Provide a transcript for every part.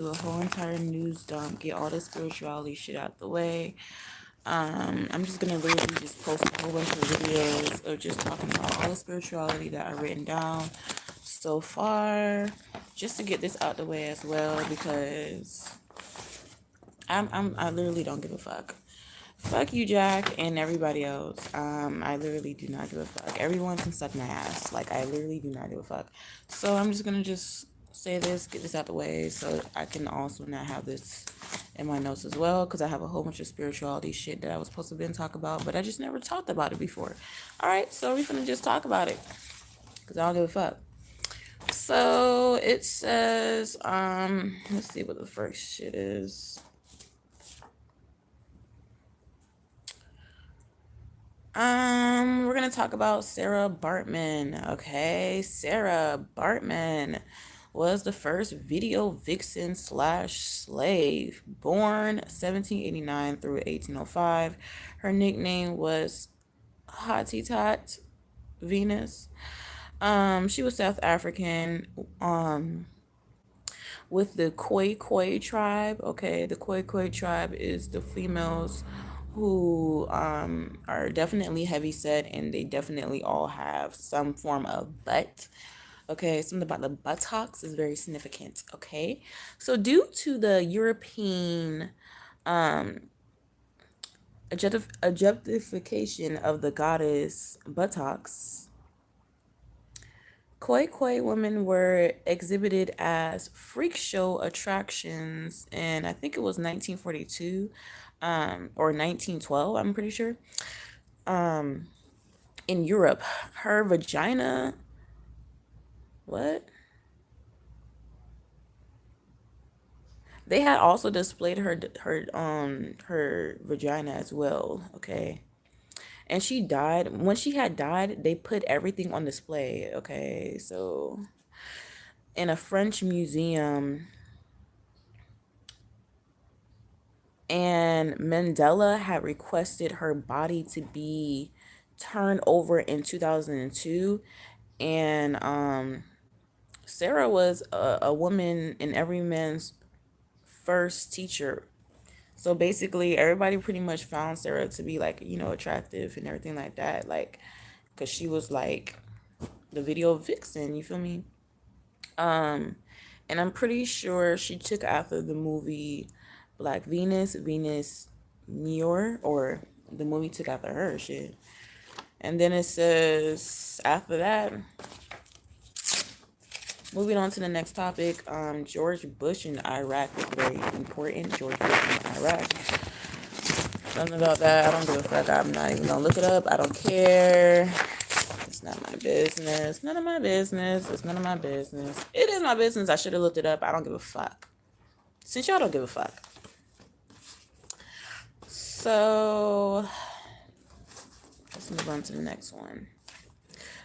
do a whole entire news dump, get all the spirituality shit out the way. I'm just gonna literally just post a whole bunch of videos of just talking about all the spirituality that I've written down so far, just to get this out the way as well, because I literally don't give a fuck. Fuck you, Jack, and everybody else. I literally do not give a fuck. Everyone can suck my ass. Like, I literally do not give a fuck. So I'm just gonna just say this, get this out the way, so I can also not have this in my notes as well, because I have a whole bunch of spirituality shit that I was supposed to been talk about, but I just never talked about it before. All right, so we're gonna just talk about it, because I don't give a fuck. So it says, let's see what the first shit is. We're gonna talk about Sarah Bartman. Okay, Sarah Bartman was the first video vixen slash slave, born 1789 through 1805. Her nickname was Hottentot Venus. She was South African. With the Khoi tribe. Okay, the Khoi tribe is the females who are definitely heavy set, and they definitely all have some form of butt. Okay, something about the buttocks is very significant. Okay, so due to the European objectification of the goddess buttocks, Khoi women were exhibited as freak show attractions, and I think it was 1942 or 1912, I'm pretty sure, in Europe. Her vagina, what? They had also displayed her vagina as well, okay? And she died. When she had died, they put everything on display, okay? So in a French museum, and Mandela had requested her body to be turned over in 2002. And Sarah was a woman in every man's first teacher. So basically, everybody pretty much found Sarah to be like, attractive and everything like that. Like, because she was like the video vixen, you feel me? And I'm pretty sure she took after the movie Black Venus, Venus Muir, or the movie took after her shit. And then it says after that, moving on to the next topic, George Bush in Iraq is very important. George Bush in Iraq. Something about that, I don't give a fuck. I'm not even gonna look it up. I don't care. It's not my business. None of my business. It's none of my business. It is my business. I should have looked it up. I don't give a fuck. Since y'all don't give a fuck. So let's move on to the next one.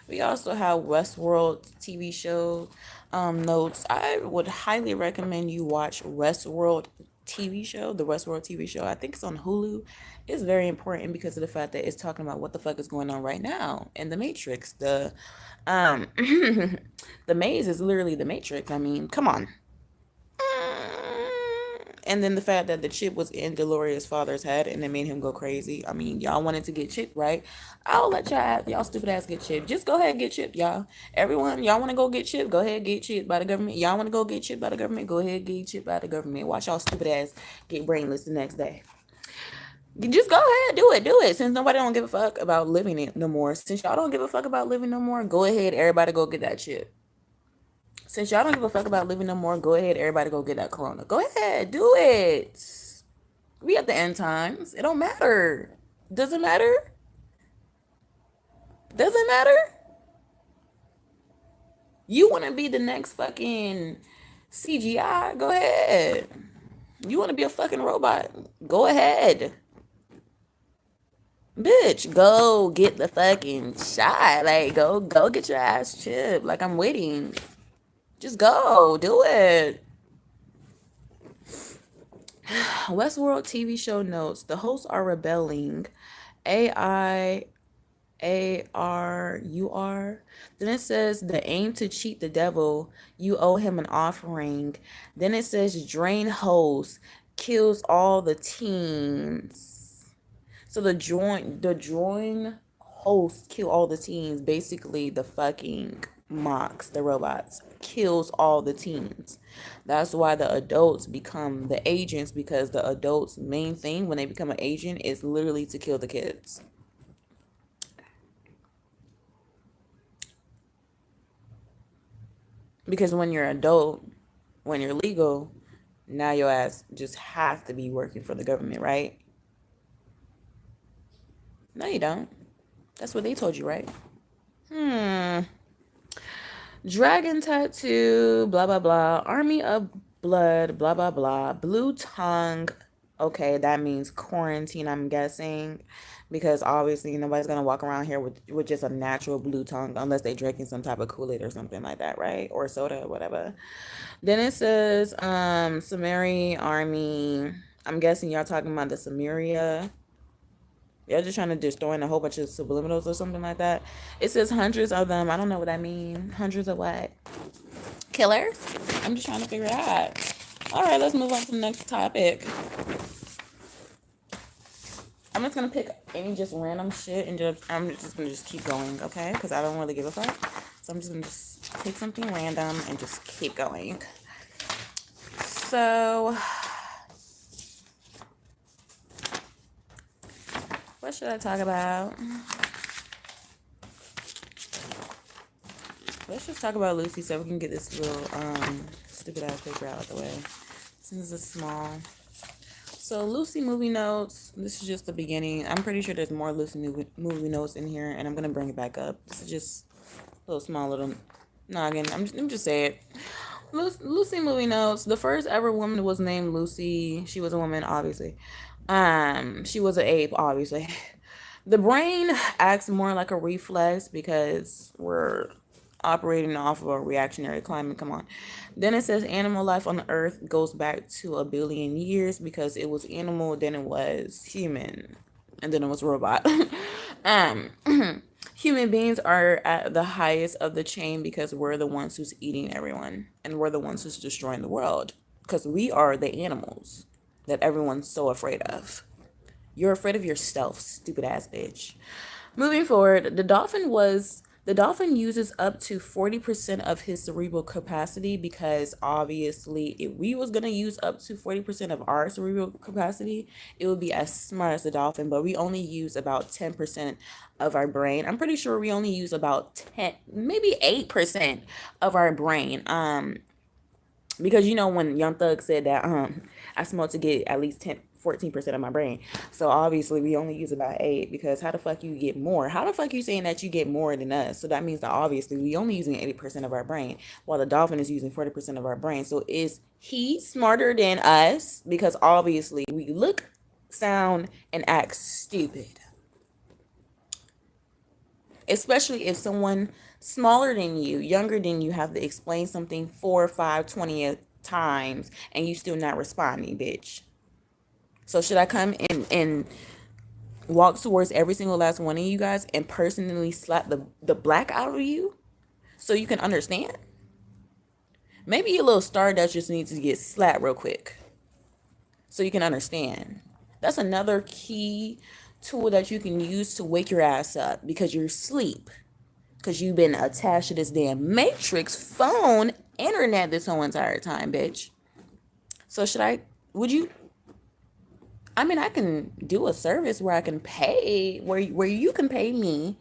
We also have Westworld TV show notes. I would highly recommend you watch Westworld TV show, the Westworld TV show. I think it's on Hulu. It's very important because of the fact that it's talking about what the fuck is going on right now in the Matrix. The the maze is literally the Matrix. I mean, come on. And then the fact that the chip was in Deloria's father's head and it made him go crazy. I mean, y'all wanted to get chipped, right? I'll let y'all stupid ass get chipped. Just go ahead and get chipped, y'all. Everyone, y'all want to go get chipped? Go ahead and get chipped by the government. Y'all want to go get chipped by the government? Go ahead and get chipped by the government. Watch y'all stupid ass get brainless the next day. Just go ahead, do it. Since nobody don't give a fuck about living it no more. Since y'all don't give a fuck about living no more, go ahead, everybody go get that chip. Since y'all don't give a fuck about living no more, go ahead, everybody go get that corona. Go ahead, do it. We at the end times. It don't matter. Doesn't matter. Doesn't matter. You want to be the next fucking CGI? Go ahead. You want to be a fucking robot? Go ahead. Bitch, go get the fucking shot. Like, go get your ass chipped. Like, I'm waiting. Just go. Do it. Westworld TV show notes. The hosts are rebelling. AI ARUR. Then it says the aim to cheat the devil, you owe him an offering. Then it says drain hose, kills all the teens. So the join host kill all the teens. Basically the fucking mocks, the robots, kills all the teens. That's why the adults become the agents, because the adults' main thing when they become an agent is literally to kill the kids. Because when you're adult, when you're legal, now your ass just have to be working for the government, right? No, you don't. That's what they told you, right? Hmm. Dragon tattoo, blah blah blah. Army of blood, blah blah blah. Blue tongue. Okay, that means quarantine, I'm guessing. Because obviously nobody's gonna walk around here with just a natural blue tongue unless they drinking some type of Kool-Aid or something like that, right? Or soda, or whatever. Then it says Sumeri army. I'm guessing y'all talking about the Samaria. Y'all just trying to destroy a whole bunch of subliminals or something like that. It says hundreds of them. I don't know what that means. Hundreds of what? Killers? I'm just trying to figure it out. All right, let's move on to the next topic. I'm just gonna pick any just random shit and I'm just gonna keep going, okay? Because I don't really give a fuck. So I'm just gonna pick something random and just keep going. So what should I talk about? Let's just talk about Lucy so we can get this little stupid ass paper out of the way. Since it's small. So Lucy movie notes. This is just the beginning. I'm pretty sure there's more Lucy movie notes in here, and I'm gonna bring it back up. This is just a little small little noggin. Let me just say it. Lucy movie notes. The first ever woman was named Lucy. She was a woman, obviously. She was an ape, obviously. The brain acts more like a reflex because we're operating off of a reactionary climate. Come on. Then it says animal life on the earth goes back to 1 billion years because it was animal, then it was human, and then it was robot. um, Human beings are at the highest of the chain because we're the ones who's eating everyone, and we're the ones who's destroying the world because we are the animals that everyone's so afraid of. You're afraid of yourself, stupid ass bitch. Moving forward, the dolphin uses up to 40% of his cerebral capacity because obviously if we was going to use up to 40% of our cerebral capacity, it would be as smart as the dolphin, but we only use about 10% of our brain. I'm pretty sure we only use about 10, maybe 8% of our brain. Because you know when Young Thug said that I smoke to get at least 14% of my brain. So obviously we only use about 8 because how the fuck you get more? How the fuck you saying that you get more than us? So that means that obviously we only using 80% of our brain while the dolphin is using 40% of our brain. So is he smarter than us? Because obviously we look, sound, and act stupid. Especially if someone smaller than you, younger than you, have to explain something 4, 5, 20 times and you still not responding, bitch. So should I come and walk towards every single last one of you guys and personally slap the black out of you so you can understand? Maybe your little Stardust just needs to get slapped real quick so you can understand. That's another key tool that you can use to wake your ass up because you're asleep. Because you've been attached to this damn matrix phone internet this whole entire time, bitch. So would you, I mean, I can do a service where I can pay, where you can pay me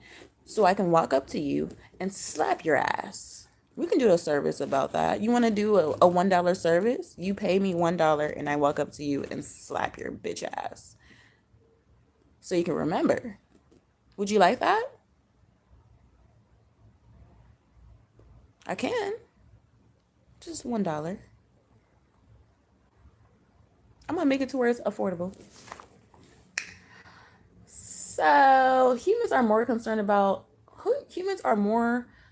so I can walk up to you and slap your ass. We can do a service about that. You want to do a $1 service? You pay me $1 and I walk up to you and slap your bitch ass so you can remember. Would you like that? I can. Just $1. I'm gonna make it to where it's affordable. So humans are more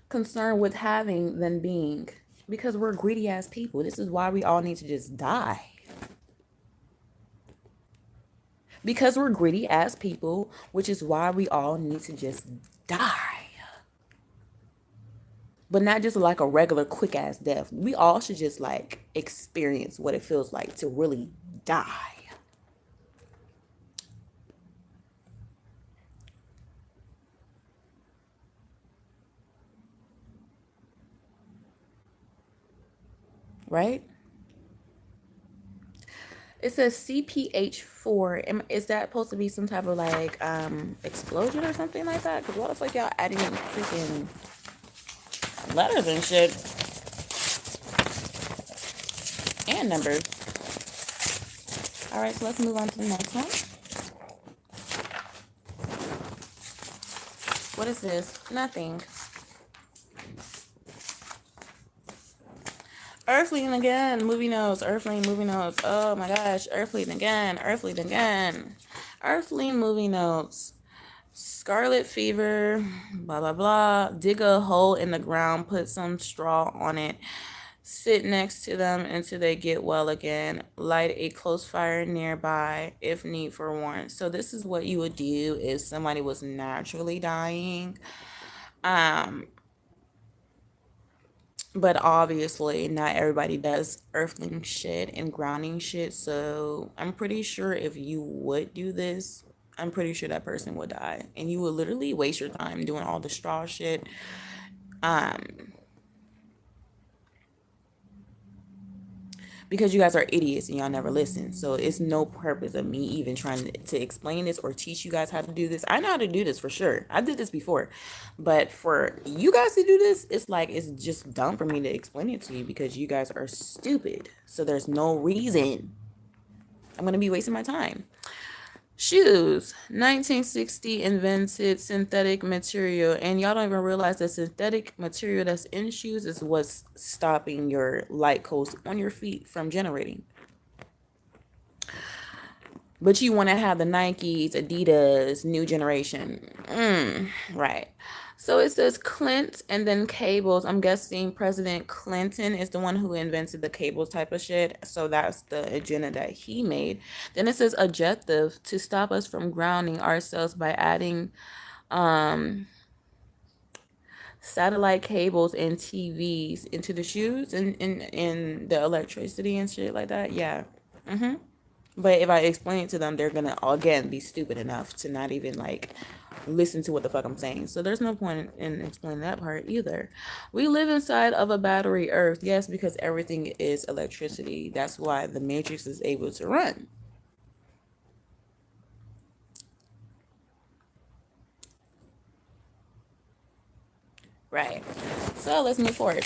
concerned with having than being because we're greedy ass people. This is why we all need to just die. because we're greedy ass people, which is why we all need to just die. But not just like a regular quick ass death. We all should just like experience what it feels like to really die. Right? It says CPH4. Is that supposed to be some type of like explosion or something like that? Because what the fuck y'all adding in freaking letters and shit and numbers? All right, so let's move on to the next one. What is this? Nothing. Earthling again. Movie notes. Earthling movie notes. Oh my gosh. Earthling again. Earthling again. Earthling movie notes. Scarlet fever. Blah blah blah. Dig a hole in the ground. Put some straw on it. Sit next to them until they get well again. Light a close fire nearby if need for warmth. So this is what you would do if somebody was naturally dying. But obviously not everybody does earthling shit and grounding shit. So I'm pretty sure if you would do this, I'm pretty sure that person would die. And you would literally waste your time doing all the straw shit. Because you guys are idiots and y'all never listen. So it's no purpose of me even trying to explain this or teach you guys how to do this. I know how to do this for sure. I did this before. But for you guys to do this, it's like it's just dumb for me to explain it to you because you guys are stupid. So there's no reason I'm going to be wasting my time. Shoes. 1960 invented synthetic material, and y'all don't even realize that synthetic material that's in shoes is what's stopping your light coast on your feet from generating. But you want to have the Nikes, Adidas, new generation. Right. So it says Clint and then cables. I'm guessing President Clinton is the one who invented the cables type of shit. So that's the agenda that he made. Then it says objective to stop us from grounding ourselves by adding satellite cables and TVs into the shoes and in the electricity and shit like that. Yeah. But if I explain it to them, they're gonna again be stupid enough to not even like listen to what the fuck I'm saying. So there's no point in explaining that part either. We live inside of a battery earth. Yes, because everything is electricity. That's why the matrix is able to run. Right. So let's move forward.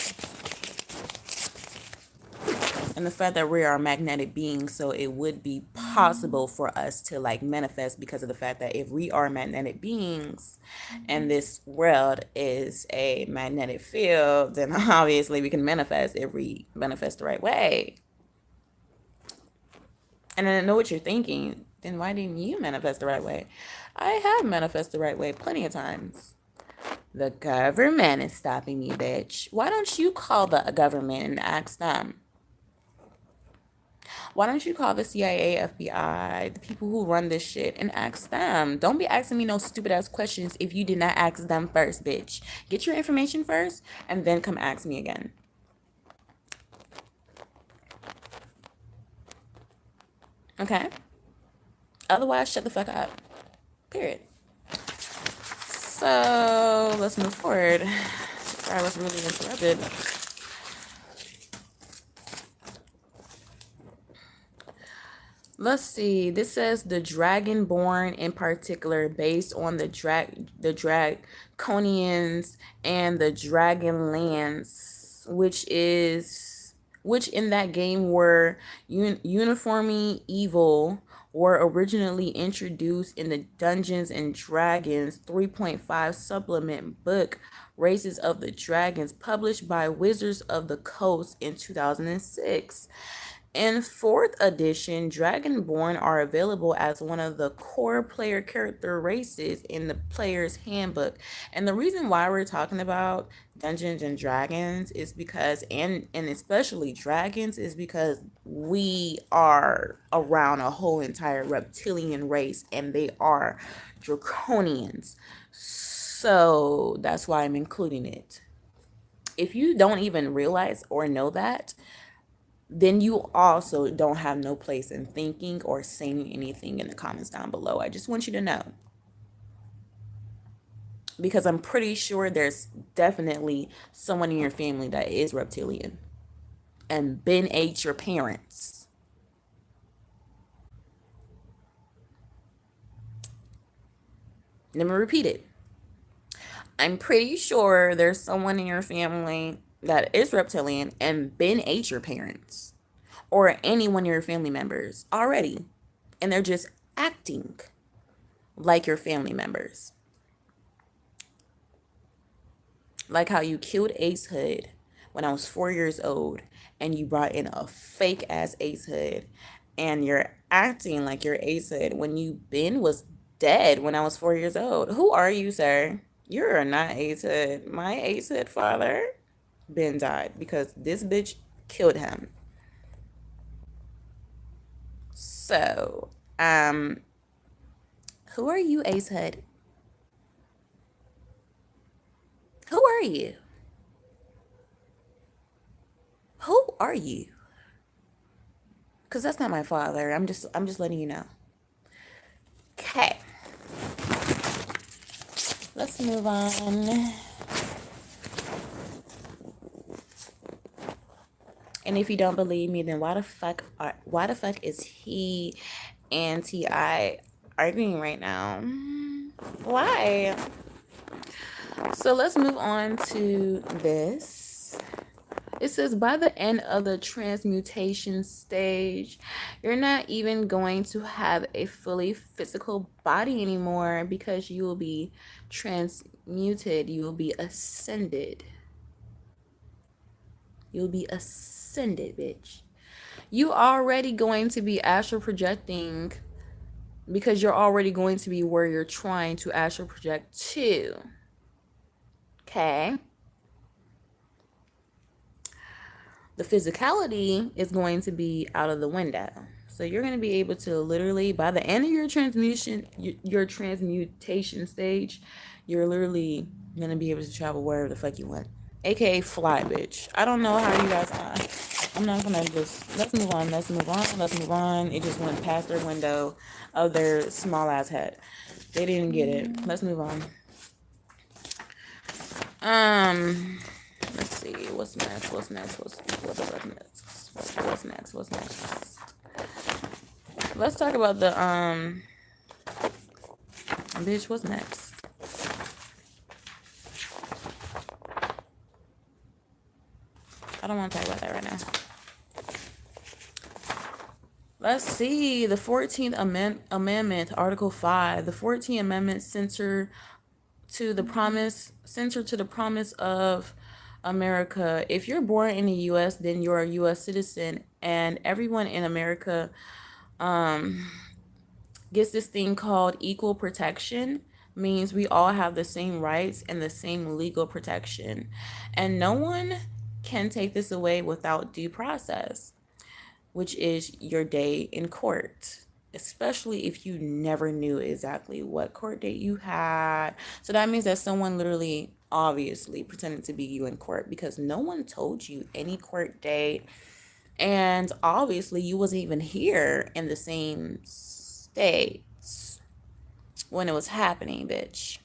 And the fact that we are magnetic beings, so it would be possible for us to like manifest because of the fact that if we are magnetic beings and this world is a magnetic field, then obviously we can manifest if we manifest the right way. And I know what you're thinking, then why didn't you manifest the right way? I have manifested the right way plenty of times. The government is stopping me, bitch. Why don't you call the government and ask them? Why don't you call the CIA, FBI, the people who run this shit, and ask them? Don't be asking me no stupid ass questions if you did not ask them first, bitch. Get your information first and then come ask me again. Okay? Otherwise, shut the fuck up. Period. So let's move forward. Sorry, I was really interrupted. Let's see. This says the Dragonborn in particular, based on the Draconians and the Dragonlance, which in that game were uniformly evil, were originally introduced in the Dungeons and Dragons 3.5 supplement book Races of the Dragons, published by Wizards of the Coast in 2006. In 4th edition, Dragonborn are available as one of the core player character races in the player's handbook. And the reason why we're talking about Dungeons and Dragons is because, and especially dragons, is because we are around a whole entire reptilian race and they are draconians. So that's why I'm including it. If you don't even realize or know that, then you also don't have no place in thinking or saying anything in the comments down below. I just want you to know. Because I'm pretty sure there's definitely someone in your family that is reptilian and been ate your parents. Let me repeat it. I'm pretty sure there's someone in your family that is reptilian and been ate your parents or any one of your family members already. And they're just acting like your family members. Like how you killed Ace Hood when I was 4 years old and you brought in a fake ass Ace Hood and you're acting like you're Ace Hood when you Ben was dead when I was 4 years old. Who are you, sir? You're not Ace Hood. My Ace Hood father, Ben, died because this bitch killed him. So, who are you, Ace Hood? Who are you? Who are you? Because that's not my father. I'm just letting you know. Okay. Let's move on. And if you don't believe me, then why the fuck is he and T.I. arguing right now? Why? So let's move on to this. It says, by the end of the transmutation stage, you're not even going to have a fully physical body anymore because you will be transmuted. You will be ascended. You'll be ascended, bitch. You already going to be astral projecting because you're already going to be where you're trying to astral project to. Okay? The physicality is going to be out of the window. So you're going to be able to literally, by the end of your transmutation stage, you're literally going to be able to travel wherever the fuck you want. AKA fly, bitch. I don't know how you guys are. I'm not going to just, let's move on. It just went past their window of their small ass head. They didn't get it. Let's move on. Let's see. What's next? What's next? Let's talk about the bitch, what's next? I don't want to talk about that right now. Let's see. The 14th Amendment, Article 5. The 14th Amendment center to the promise of America. If you're born in the U.S., then you're a U.S. citizen, and everyone in America gets this thing called equal protection. Means we all have the same rights and the same legal protection, and no one can take this away without due process, which is your day in court, especially if you never knew exactly what court date you had. So that means that someone literally obviously pretended to be you in court because no one told you any court date. And obviously you wasn't even here in the same states when it was happening, bitch.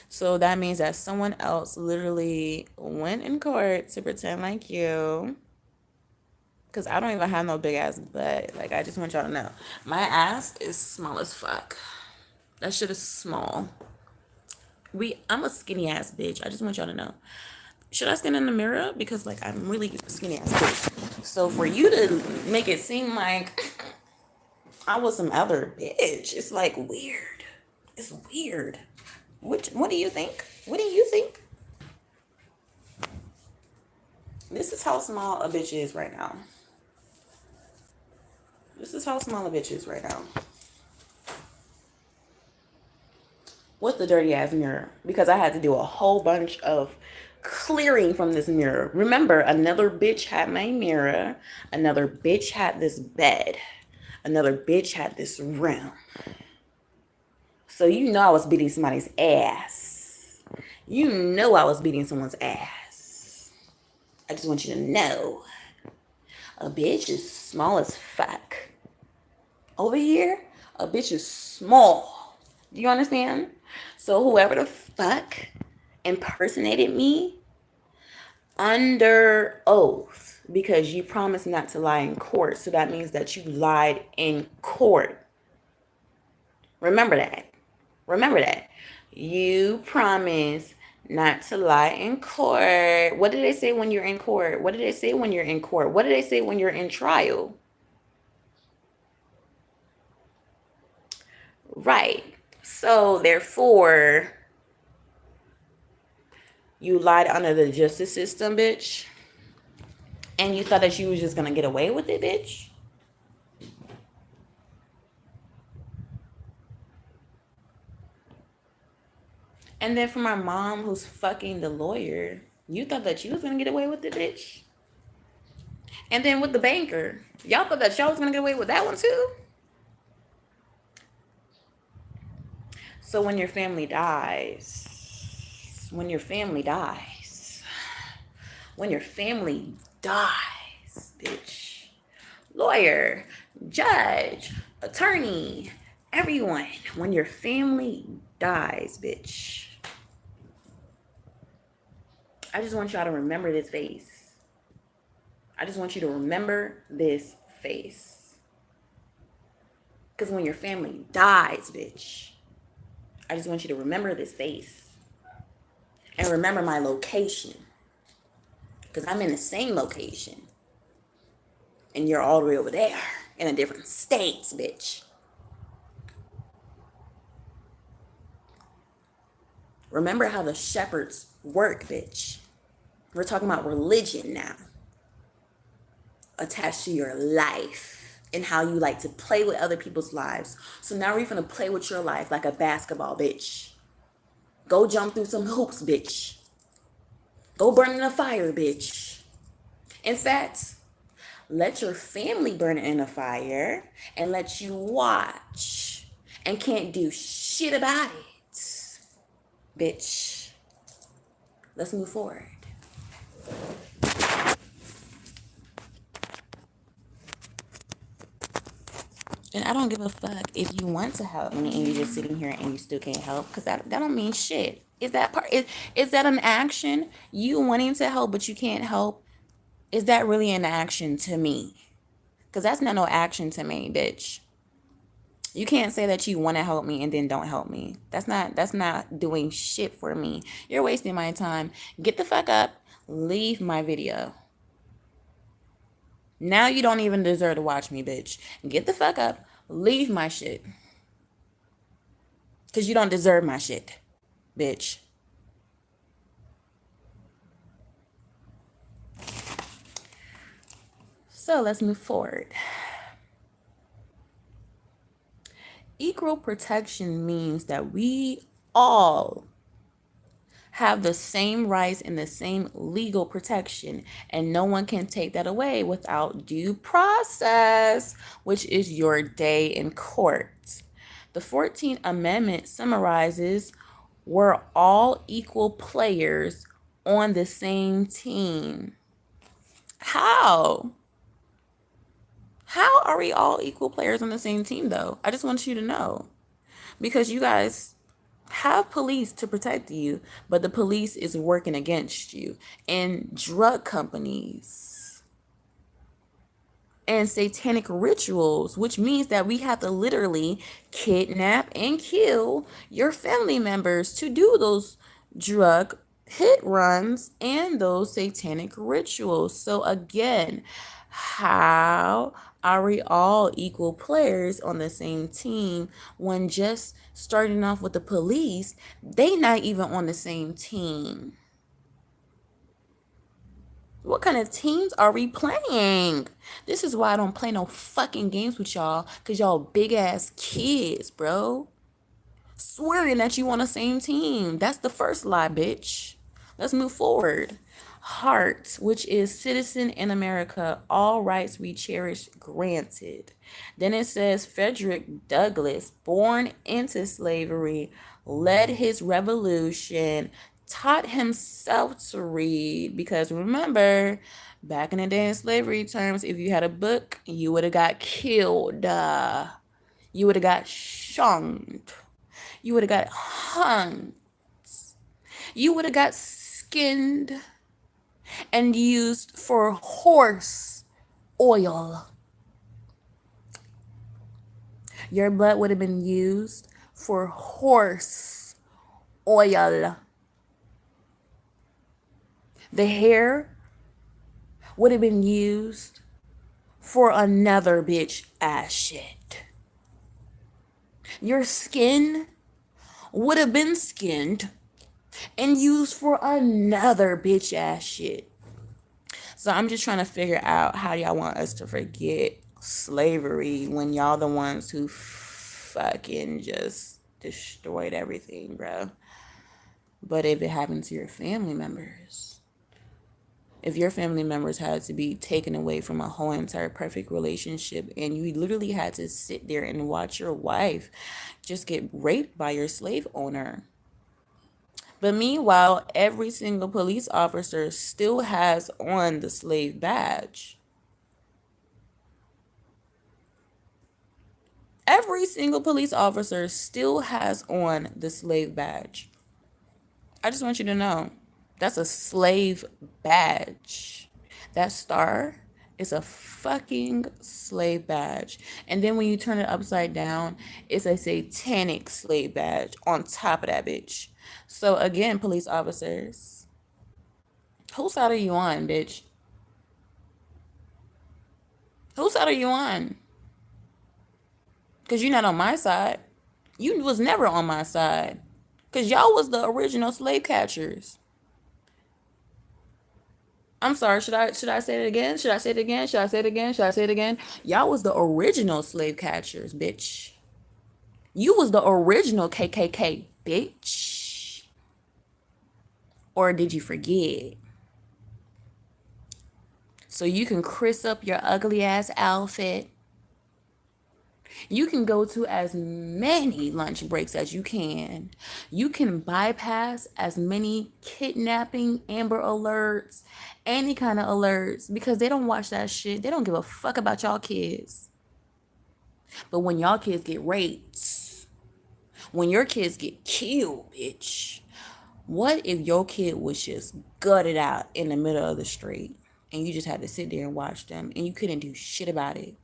So that means that someone else literally went in court to pretend like you. Because I don't even have no big ass butt. Like, I just want y'all to know. My ass is small as fuck. That shit is small. I'm a skinny ass bitch. I just want y'all to know. Should I stand in the mirror? Because, like, I'm really a skinny ass bitch. So for you to make it seem like I was some other bitch, it's like weird. It's weird. What do you think? What do you think? This is how small a bitch is right now. This is how small a bitch is right now. With the dirty ass mirror, because I had to do a whole bunch of clearing from this mirror. Remember, another bitch had my mirror, another bitch had this bed, another bitch had this room. So you know I was beating somebody's ass. You know I was beating someone's ass. I just want you to know, a bitch is small as fuck. Over here, a bitch is small. Do you understand? So whoever the fuck impersonated me under oath, because you promised not to lie in court, so that means that you lied in court. Remember that. Remember that. You promise not to lie in court. What did they say when you're in court? What did they say when you're in court? What did they say when you're in trial? Right. So therefore, you lied under the justice system, bitch. And you thought that you was just gonna get away with it, bitch. And then for my mom, who's fucking the lawyer, you thought that you was gonna get away with it, bitch. And then with the banker, y'all thought that y'all was gonna get away with that one too. So when your family dies, when your family dies, bitch, lawyer, judge, attorney, everyone, when your family dies, bitch, I just want y'all to remember this face. I just want you to remember this face. Because when your family dies, bitch, I just want you to remember this face. And remember my location. Because I'm in the same location. And you're all the way over there in a different state, bitch. Remember how the shepherds work, bitch. We're talking about religion now. Attached to your life and how you like to play with other people's lives. So now we're gonna play with your life like a basketball, bitch. Go jump through some hoops, bitch. Go burn in a fire, bitch. In fact, let your family burn in a fire and let you watch and can't do shit about it, bitch. Let's move forward. And I don't give a fuck if you want to help me and you're just sitting here and you still can't help, because that don't mean shit. Is that an action? You wanting to help but you can't help? Is that really an action to me? Because that's not no action to me, bitch. You can't say that you want to help me and then don't help me. That's not doing shit for me. You're wasting my time. Get the fuck up. Leave my video. Now you don't even deserve to watch me, bitch. Get the fuck up. Leave my shit. Because you don't deserve my shit, bitch. So let's move forward. Equal protection means that we all have the same rights and the same legal protection, and no one can take that away without due process, which is your day in court. The 14th Amendment summarizes we're all equal players on the same team. How? How are we all equal players on the same team, though? I just want you to know. Because you guys have police to protect you, but the police is working against you. And drug companies and satanic rituals, which means that we have to literally kidnap and kill your family members to do those drug hit runs and those satanic rituals. So again, how are we all equal players on the same team when just starting off with the police, they not even on the same team? What kind of teams are we playing? This is why I don't play no fucking games with y'all, because y'all big ass kids, bro. Swearing that you on the same team. That's the first lie, bitch. Let's move forward. Heart, which is citizen in America, all rights we cherish granted. Then it says Frederick Douglass, born into slavery, led his revolution, taught himself to read. Because remember, back in the day in slavery terms, if you had a book, you would have got killed. You would have got shunned. You would have got hung. You would have got skinned and used for horse oil. Your blood would have been used for horse oil. The hair would have been used for another bitch ass shit. Your skin would have been skinned and used for another bitch ass shit. So I'm just trying to figure out how y'all want us to forget slavery when y'all the ones who fucking just destroyed everything, bro. But if it happened to your family members, if your family members had to be taken away from a whole entire perfect relationship and you literally had to sit there and watch your wife just get raped by your slave owner. But meanwhile, every single police officer still has on the slave badge. Every single police officer still has on the slave badge. I just want you to know that's a slave badge. That star is a fucking slave badge. And then when you turn it upside down, it's a satanic slave badge on top of that bitch. So again, police officers, whose side are you on, bitch? Whose side are you on? Because you're not on my side. You was never on my side. Because y'all was the original slave catchers. I'm sorry, should I say it again? Should I say it again? Should I say it again? Should I say it again? Y'all was the original slave catchers, bitch. You was the original KKK, bitch. Or did you forget? So you can crisp up your ugly ass outfit. You can go to as many lunch breaks as you can. You can bypass as many kidnapping, Amber Alerts, any kind of alerts because they don't watch that shit. They don't give a fuck about y'all kids. But when y'all kids get raped, when your kids get killed, bitch, what if your kid was just gutted out in the middle of the street and you just had to sit there and watch them and you couldn't do shit about it?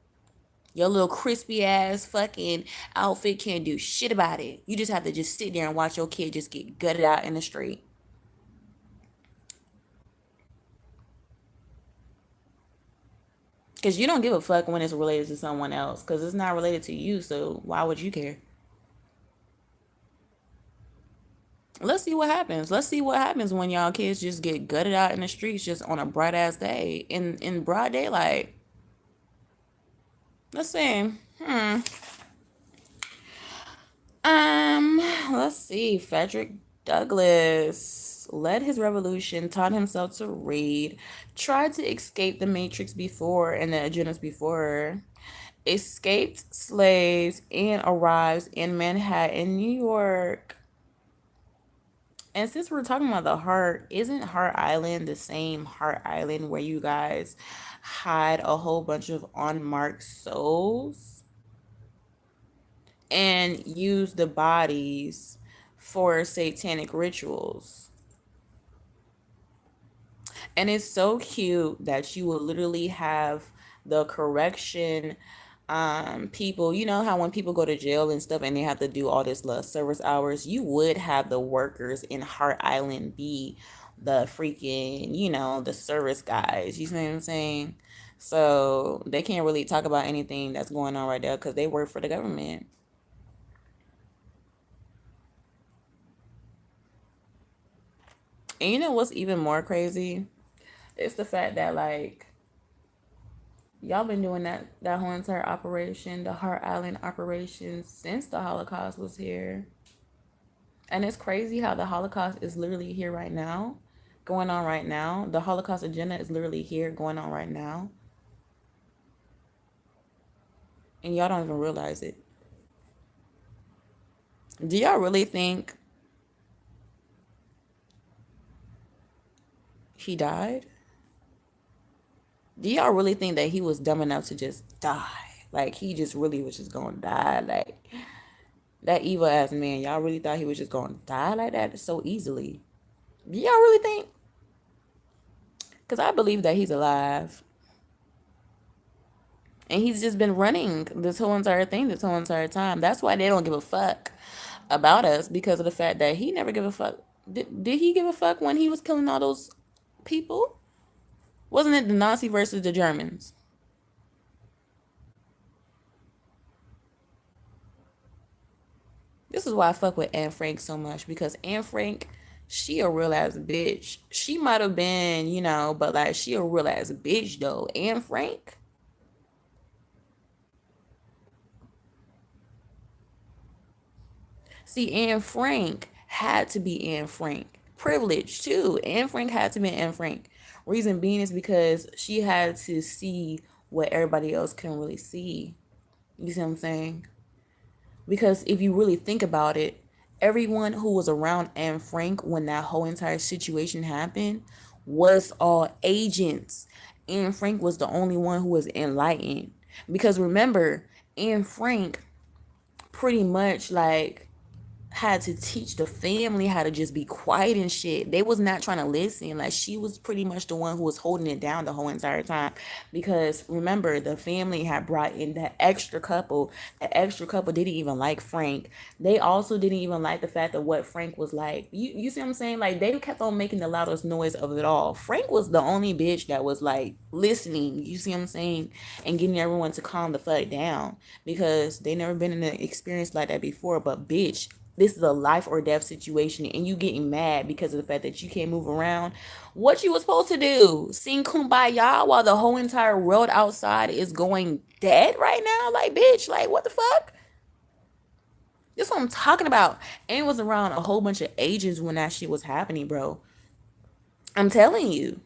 Your little crispy ass fucking outfit can't do shit about it. You just have to just sit there and watch your kid just get gutted out in the street. Because you don't give a fuck when it's related to someone else. Because it's not related to you. So why would you care? Let's see what happens. Let's see what happens when y'all kids just get gutted out in the streets just on a bright ass day in broad daylight. Let's see. Let's see. Frederick Douglass led his revolution, taught himself to read, tried to escape the matrix before and the agendas before, escaped slaves, and arrives in Manhattan, New York. And since we're talking about the heart, isn't Heart Island the same Heart Island where you guys hide a whole bunch of unmarked souls and use the bodies for satanic rituals? And it's so cute that you will literally have the correction people, you know how when people go to jail and stuff and they have to do all this service hours, you would have the workers in Heart Island be the freaking, the service guys. You see what I'm saying? So they can't really talk about anything that's going on right there because they work for the government. And you know what's even more crazy? It's the fact that like y'all been doing that whole entire operation, the Hart Island operation, since the Holocaust was here. And it's crazy how the Holocaust is literally here right now, going on right now. The Holocaust agenda is literally here, going on right now. And y'all don't even realize it. Do y'all really think he died? Do y'all really think that he was dumb enough to just die? Like, he just really was just gonna die? Like, that evil ass man, y'all really thought he was just gonna die like that so easily? Do y'all really think? Because I believe that he's alive. And he's just been running this whole entire thing, this whole entire time. That's why they don't give a fuck about us, because of the fact that he never give a fuck. Did he give a fuck when he was killing all those people? Wasn't it the Nazi versus the Germans? This is why I fuck with Anne Frank so much, because Anne Frank, she a real ass bitch. She might have been, but like she a real ass bitch though. Anne Frank. See, Anne Frank had to be Anne Frank. Privilege too. Anne Frank had to be Anne Frank. Reason being is because she had to see what everybody else couldn't really see. You see what I'm saying? Because if you really think about it, everyone who was around Anne Frank when that whole entire situation happened was all agents. Anne Frank was the only one who was enlightened. Because remember, Anne Frank pretty much like had to teach the family how to just be quiet and shit. They was not trying to listen. Like, she was pretty much the one who was holding it down the whole entire time. Because remember, the family had brought in that extra couple. That extra couple didn't even like Frank. They also didn't even like the fact of what Frank was like. You see what I'm saying? Like, they kept on making the loudest noise of it all. Frank was the only bitch that was like listening. You see what I'm saying? And getting everyone to calm the fuck down, because they never been in an experience like that before. But bitch, this is a life or death situation, and you getting mad because of the fact that you can't move around. What you was supposed to do? Sing kumbaya while the whole entire world outside is going dead right now? Like, bitch, like, what the fuck? This is what I'm talking about. And was around a whole bunch of agents when that shit was happening, bro. I'm telling you.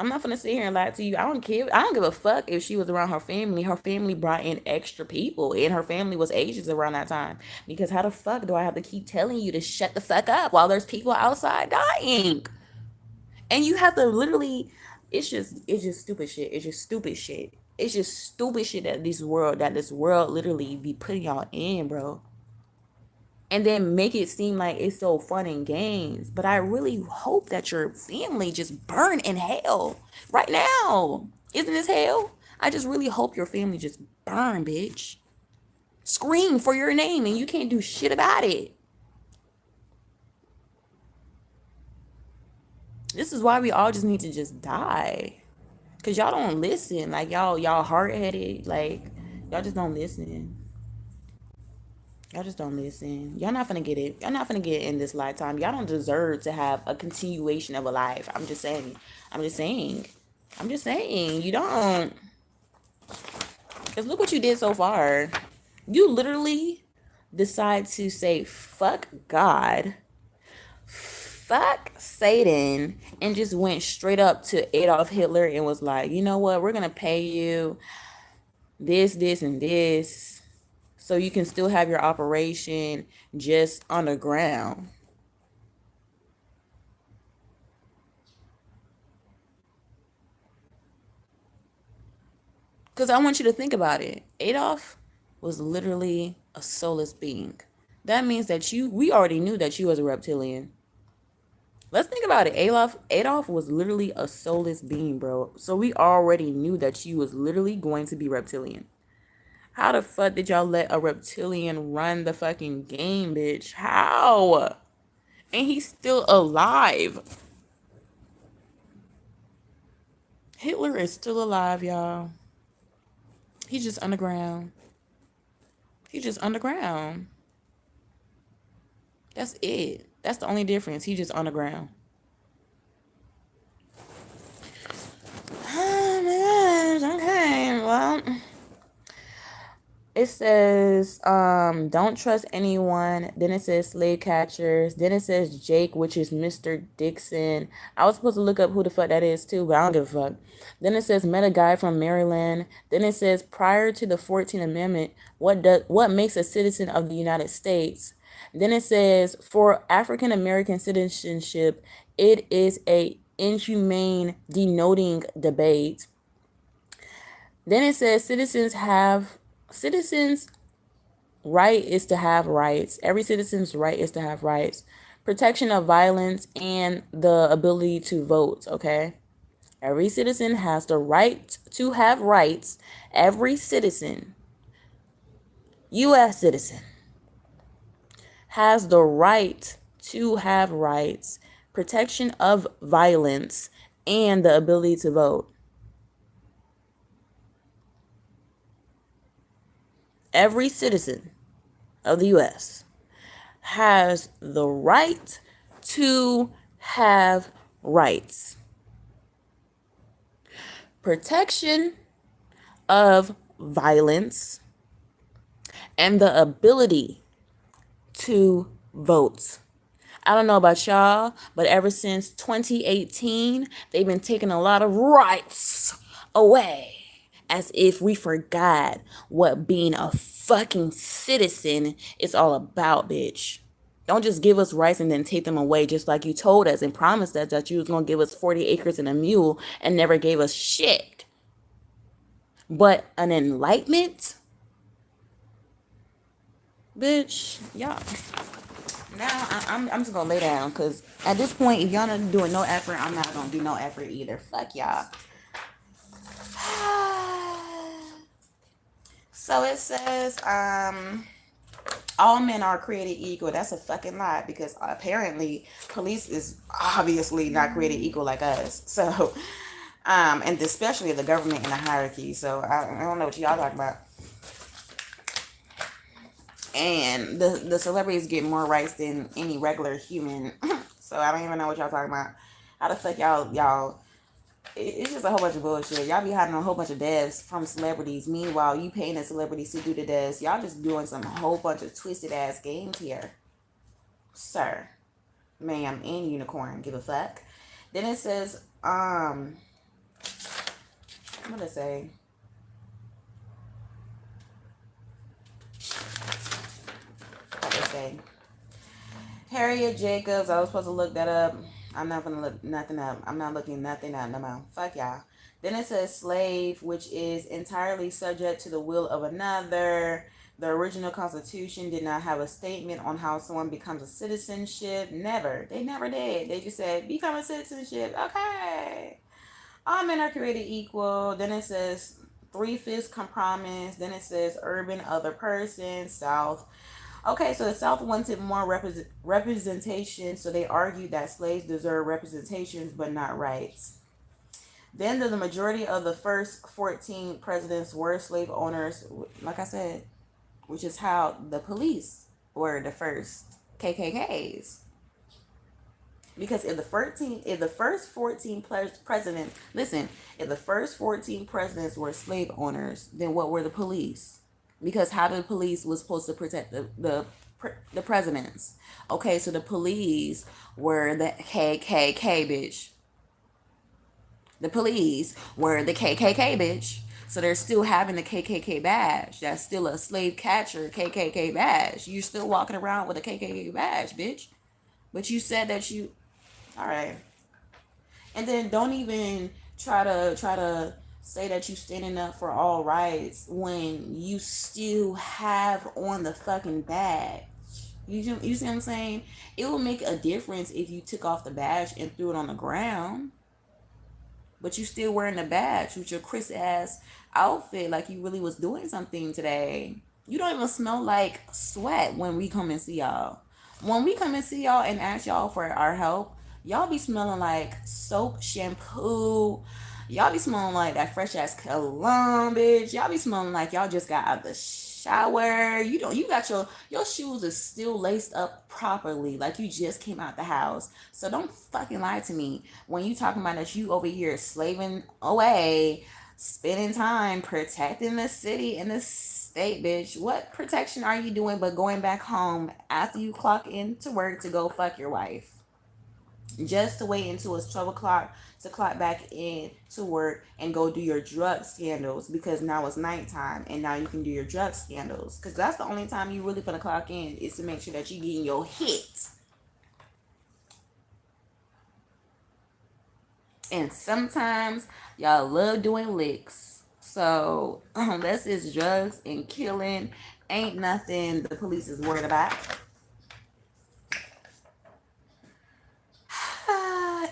I'm not gonna sit here and lie to you. I don't care. I don't give a fuck if she was around her family. Her family brought in extra people, and her family was Asians around that time. Because how the fuck do I have to keep telling you to shut the fuck up while there's people outside dying? And you have to literally. It's just stupid shit. It's just stupid shit. It's just stupid shit that this world literally be putting y'all in, bro. And then make it seem like it's so fun and games. But I really hope that your family just burn in hell right now. Isn't this hell? I just really hope your family just burn, bitch. Scream for your name and you can't do shit about it. This is why we all just need to just die. Cause y'all don't listen. Like, y'all hard headed. Like, y'all just don't listen. Y'all just don't listen. Y'all not gonna get it. Y'all not gonna get it in this lifetime. Y'all don't deserve to have a continuation of a life. I'm just saying. I'm just saying. I'm just saying. You don't. Because look what you did so far. You literally decide to say, fuck God, fuck Satan, and just went straight up to Adolf Hitler and was like, you know what? We're going to pay you this, and this, so you can still have your operation just underground. Because I want you to think about it. Adolf was literally a soulless being. That means that we already knew that you was a reptilian. Let's think about it. Adolf was literally a soulless being, bro. So we already knew that you was literally going to be reptilian. How the fuck did y'all let a reptilian run the fucking game, bitch? How? And he's still alive. Hitler is still alive, y'all. He's just underground. He's just underground. That's it. That's the only difference. He's just underground. Well, it says, don't trust anyone. Then it says slave catchers. Then it says Jake, which is Mr. Dixon. I was supposed to look up who the fuck that is too, but I don't give a fuck. Then it says met a guy from Maryland. Then it says prior to the 14th Amendment, what makes a citizen of the United States? Then it says for African American citizenship, it is a inhumane denoting debate. Then it says citizens right is to have rights. Every citizen's right is to have rights. Protection of violence and the ability to vote, okay? Every citizen has the right to have rights. Every citizen, US citizen, has the right to have rights, protection of violence, and the ability to vote. Every citizen of the US has the right to have rights. Protection of violence and the ability to vote. I don't know about y'all, but ever since 2018, they've been taking a lot of rights away. As if we forgot what being a fucking citizen is all about, bitch. Don't just give us rights and then take them away, just like you told us and promised us that you was going to give us 40 acres and a mule and never gave us shit. But an enlightenment? Bitch, y'all. Now I'm just going to lay down, because at this point, if y'all not doing no effort, I'm not going to do no effort either. Fuck y'all. So it says, all men are created equal. That's a fucking lie, because apparently police is obviously not created equal like us. So, and especially the government and the hierarchy. So I don't know what y'all talking about. And the celebrities get more rights than any regular human. So I don't even know what y'all talking about. How the fuck y'all it's just a whole bunch of bullshit. Y'all be having a whole bunch of deaths from celebrities. Meanwhile, you paying the celebrities to do the deaths. Y'all just doing some whole bunch of twisted ass games here. Sir, ma'am, and unicorn. Give a fuck. Then it says, I'm gonna say, Harriet Jacobs. I was supposed to look that up. I'm not gonna look nothing up. I'm not looking nothing up no more. Fuck y'all. Then it says slave, which is entirely subject to the will of another. The original Constitution did not have a statement on how someone becomes a citizenship. Never. They never did. They just said, become a citizenship. Okay. All men are created equal. Then it says 3/5 compromise. Then it says urban other person, South. Okay, so the South wanted more representation, so they argued that slaves deserve representations but not rights. Then the majority of the first 14 presidents were slave owners, like I said, which is how the police were the first KKKs. Because if the first 14 presidents, listen, if the first 14 presidents were slave owners, then what were the police? Because how the police was supposed to protect the presidents? Okay, so the police were the KKK, bitch. The police were the KKK, bitch. So they're still having the KKK badge. That's still a slave catcher KKK badge. You're still walking around with a KKK badge, bitch. But you said that you, all right. And then don't even try to say that you standing up for all rights when you still have on the fucking badge. You see what I'm saying? It will make a difference if you took off the badge and threw it on the ground. But you still wearing the badge with your crisp ass outfit like you really was doing something today. You don't even smell like sweat when we come and see y'all. When we come and see y'all and ask y'all for our help, y'all be smelling like soap, shampoo. Y'all be smelling like that fresh ass cologne, bitch. Y'all be smelling like y'all just got out of the shower. You got your shoes is still laced up properly, like you just came out the house. So don't fucking lie to me when you talking about that you over here slaving away, spending time protecting the city and the state, bitch. What protection are you doing but going back home after you clock into work to go fuck your wife? Just to wait until it's 12 o'clock to clock back in to work and go do your drug scandals because now it's nighttime and now you can do your drug scandals. Because that's the only time you really gonna clock in is to make sure that you getting your hits. And sometimes y'all love doing licks. So unless it's drugs and killing, ain't nothing the police is worried about.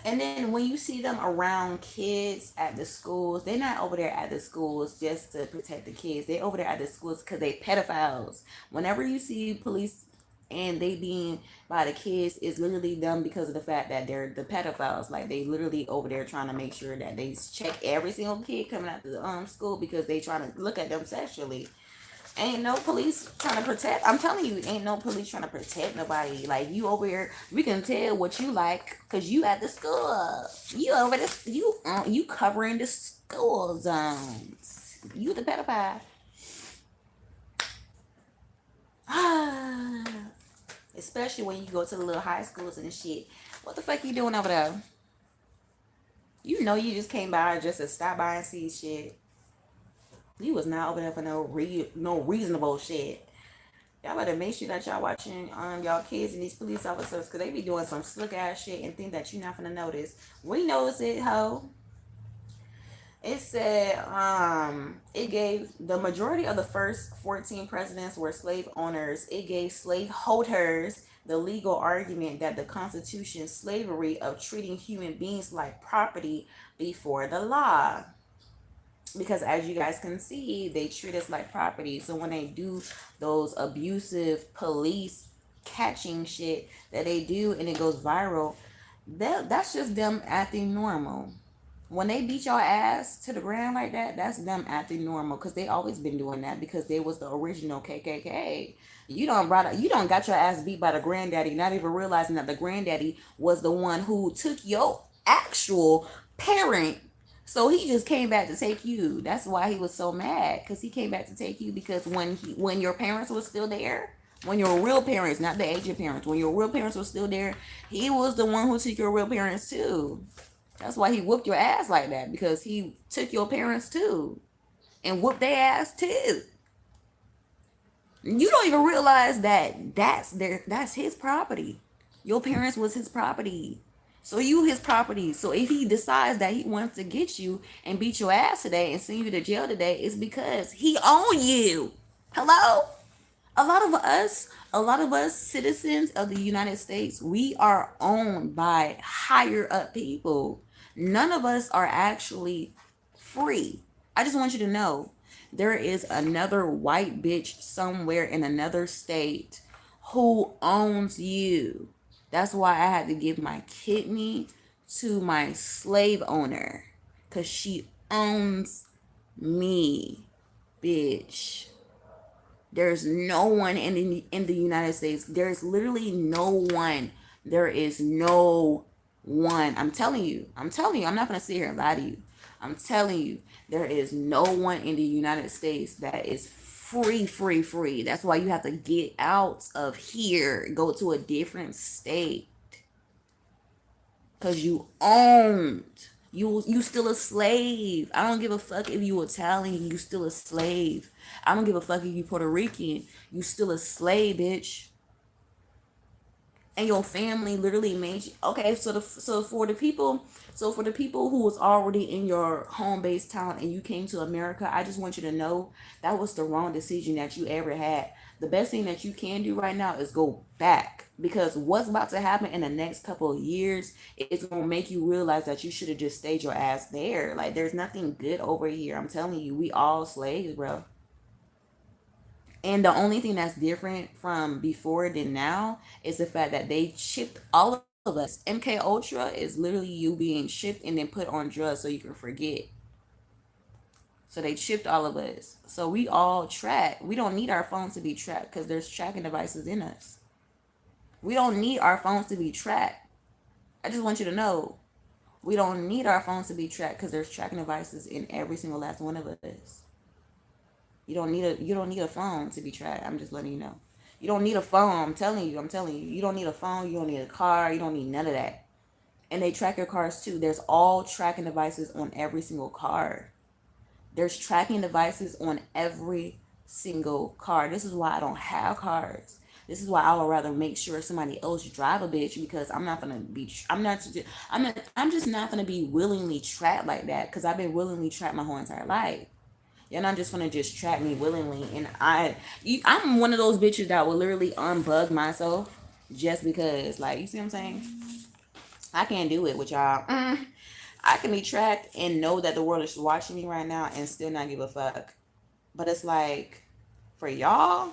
And then when you see them around kids at the schools, they're not over there at the schools just to protect the kids. They over there at the schools because they pedophiles. Whenever you see police and they being by the kids, it's literally them because of the fact that they're the pedophiles. Like they literally over there trying to make sure that they check every single kid coming out of the school because they trying to look at them sexually. Ain't no police trying to protect. I'm telling you, ain't no police trying to protect nobody. Like you over here, we can tell what you like because you at the school. You over this, you covering the school zones. You the pedophile. Especially when you go to the little high schools and shit. What the fuck you doing over there? You know you just came by just to stop by and see shit. You was not over there for no reasonable shit. Y'all better make sure that y'all watching y'all kids and these police officers because they be doing some slick ass shit and think that you're not gonna notice. We notice it, ho. It said it gave the majority of the first 14 presidents were slave owners. It gave slaveholders the legal argument that the Constitution's slavery of treating human beings like property before the law, because as you guys can see, they treat us like property. So when they do those abusive police catching shit that they do and it goes viral, that's just them acting normal. When they beat your ass to the ground like that, that's them acting normal because they always been doing that because they was the original KKK. You don't got your ass beat by the granddaddy, not even realizing that the granddaddy was the one who took your actual parent. So he just came back to take you. That's why he was so mad, because he came back to take you because when your parents were still there, when your real parents, not the Asian parents, when your real parents were still there, he was the one who took your real parents too. That's why he whooped your ass like that, because he took your parents too and whooped their ass too. You don't even realize that that's his property. Your parents was his property. So you his property. So if he decides that he wants to get you and beat your ass today and send you to jail today, it's because he own you. Hello? A lot of us citizens of the United States, we are owned by higher up people. None of us are actually free. I just want you to know there is another white bitch somewhere in another state who owns you. That's why I had to give my kidney to my slave owner, because she owns me, bitch. There's no one in the United States. There's literally no one. There is no one. I'm telling you. I'm telling you. I'm not gonna sit here and lie to you. I'm telling you. There is no one in the United States that is free, free, free. That's why you have to get out of here, go to a different state, cause you owned. You still a slave. I don't give a fuck if you Italian, you still a slave. I don't give a fuck if you Puerto Rican, you still a slave, bitch. And your family literally made you okay. So for the people who was already in your home base town and you came to America, I just want you to know that was the wrong decision that you ever had. The best thing that you can do right now is go back, because what's about to happen in the next couple of years is gonna make you realize that you should have just stayed your ass there. Like there's nothing good over here. I'm telling you, we all slaves, bro. And the only thing that's different from before than now is the fact that they chipped all of us. MK Ultra is literally you being chipped and then put on drugs so you can forget. So they chipped all of us. So we all track. We don't need our phones to be tracked because there's tracking devices in us. We don't need our phones to be tracked. I just want you to know. We don't need our phones to be tracked because there's tracking devices in every single last one of us. You don't need a phone to be tracked. I'm just letting you know. You don't need a phone. I'm telling you. You don't need a phone. You don't need a car. You don't need none of that. And they track your cars too. There's all tracking devices on every single car. There's tracking devices on every single car. This is why I don't have cars. This is why I would rather make sure somebody else drive a bitch, because I'm not gonna be. I'm just not gonna be willingly trapped like that, because I've been willingly trapped my whole entire life. You're not just gonna just trap me willingly, and I'm one of those bitches that will literally unbug myself just because, like, you see what I'm saying? I can't do it with y'all. I can be tracked and know that the world is watching me right now and still not give a fuck. But it's like, for y'all,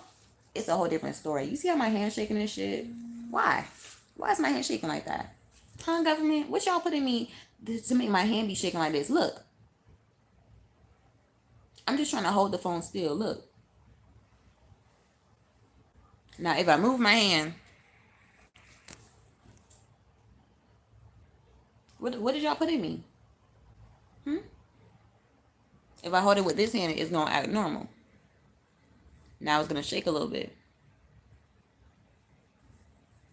it's a whole different story. You see how my hand's shaking and shit? Why? Why is my hand shaking like that? Huh, government? What y'all putting me to make my hand be shaking like this? Look, I'm just trying to hold the phone still. Look. Now, if I move my hand, what did y'all put in me? Hmm? If I hold it with this hand, it's gonna act normal. Now it's gonna shake a little bit,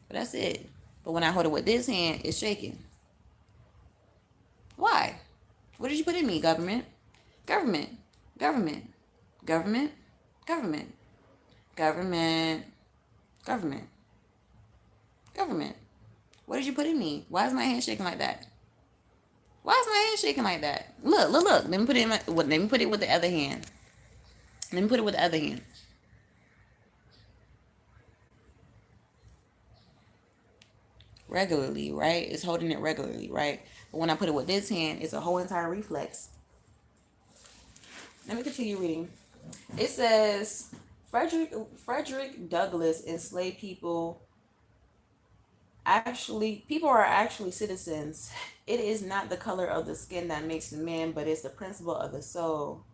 but that's it. But when I hold it with this hand, it's shaking. Why? What did you put in me, government? Government. Government. Government. Government. Government. Government. Government. What did you put in me? Why is my hand shaking like that? Why is my hand shaking like that? Look, look, look. Let me put it in my. Let me put it with the other hand. Let me put it with the other hand. Regularly, right? It's holding it regularly, right? But when I put it with this hand, it's a whole entire reflex. Let me continue reading. It says Frederick Douglass enslaved people. Actually, people are actually citizens. It is not the color of the skin that makes the man, but it's the principle of the soul.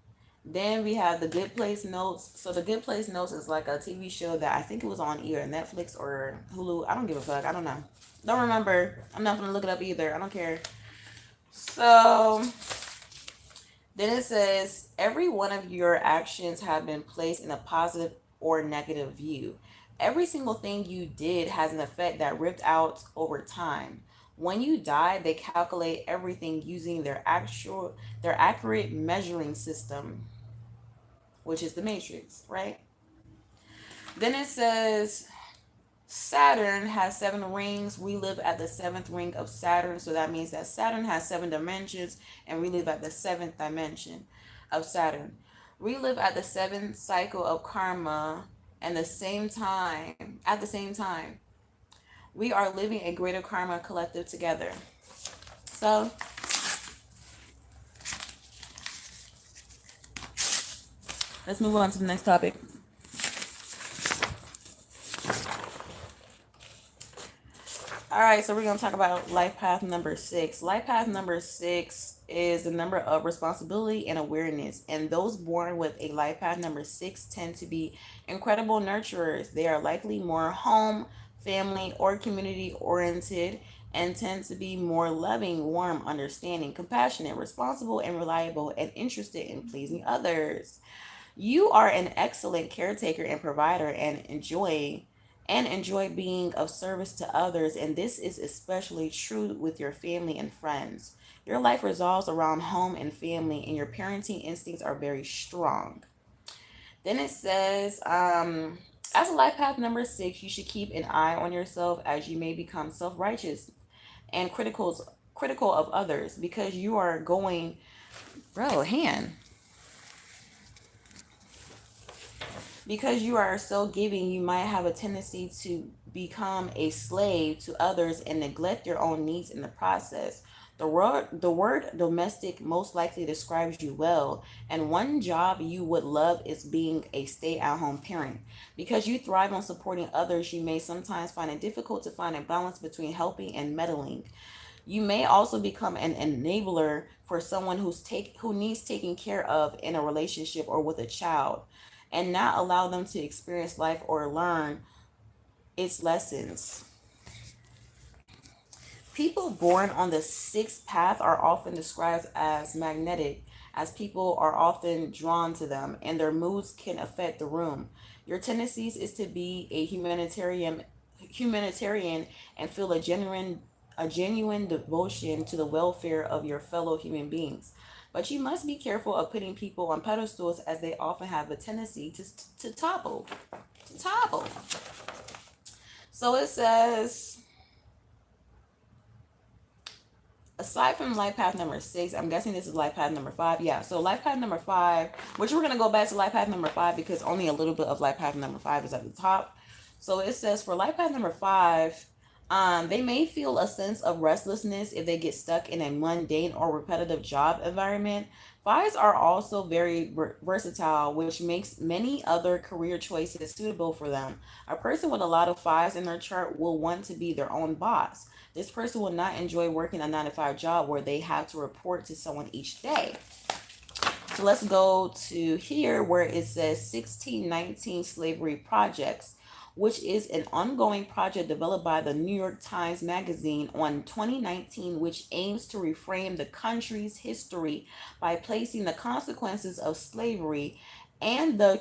Then we have The Good Place Notes. So The Good Place Notes is like a TV show that I think it was on either Netflix or Hulu. I don't give a fuck. I don't know. Don't remember. I'm not gonna look it up either. I don't care. So then it says, every one of your actions have been placed in a positive or negative view. Every single thing you did has an effect that ripped out over time. When you die, they calculate everything using their accurate measuring system, which is the matrix, right? Then it says Saturn has 7 rings. We live at the seventh ring of Saturn. So that means that Saturn has 7 dimensions and we live at the seventh dimension of Saturn. We live at the seventh cycle of karma and at the same time, we are living a greater karma collective together. So let's move on to the next topic. All right, so we're going to talk about life path number 6. Life path number 6 is the number of responsibility and awareness. And those born with a life path number 6 tend to be incredible nurturers. They are likely more home, family, or community oriented and tend to be more loving, warm, understanding, compassionate, responsible, and reliable, and interested in pleasing others. You are an excellent caretaker and provider and enjoy being of service to others, and this is especially true with your family and friends. Your life revolves around home and family, and your parenting instincts are very strong. Then it says, as a life path number 6, you should keep an eye on yourself as you may become self-righteous and critical of others because you are going, bro, hand. Because you are so giving, you might have a tendency to become a slave to others and neglect your own needs in the process. The word domestic most likely describes you well, and one job you would love is being a stay-at-home parent. Because you thrive on supporting others, you may sometimes find it difficult to find a balance between helping and meddling. You may also become an enabler for someone who needs taking care of in a relationship or with a child, and not allow them to experience life or learn its lessons. People born on the sixth path are often described as magnetic, as people are often drawn to them, and their moods can affect the room. Your tendencies is to be a humanitarian and feel a genuine devotion to the welfare of your fellow human beings. But you must be careful of putting people on pedestals, as they often have a tendency to topple. To topple. So it says, aside from life path number 6, I'm guessing this is life path number 5. Yeah, so life path number 5, which we're going to go back to life path number 5 because only a little bit of life path number 5 is at the top. So it says for life path number 5, they may feel a sense of restlessness if they get stuck in a mundane or repetitive job environment. Fives are also very versatile, which makes many other career choices suitable for them. A person with a lot of fives in their chart will want to be their own boss. This person will not enjoy working a 9 to 5 job where they have to report to someone each day. So let's go to here where it says 1619 Slavery Projects, which is an ongoing project developed by the New York Times Magazine on 2019, which aims to reframe the country's history by placing the consequences of slavery and the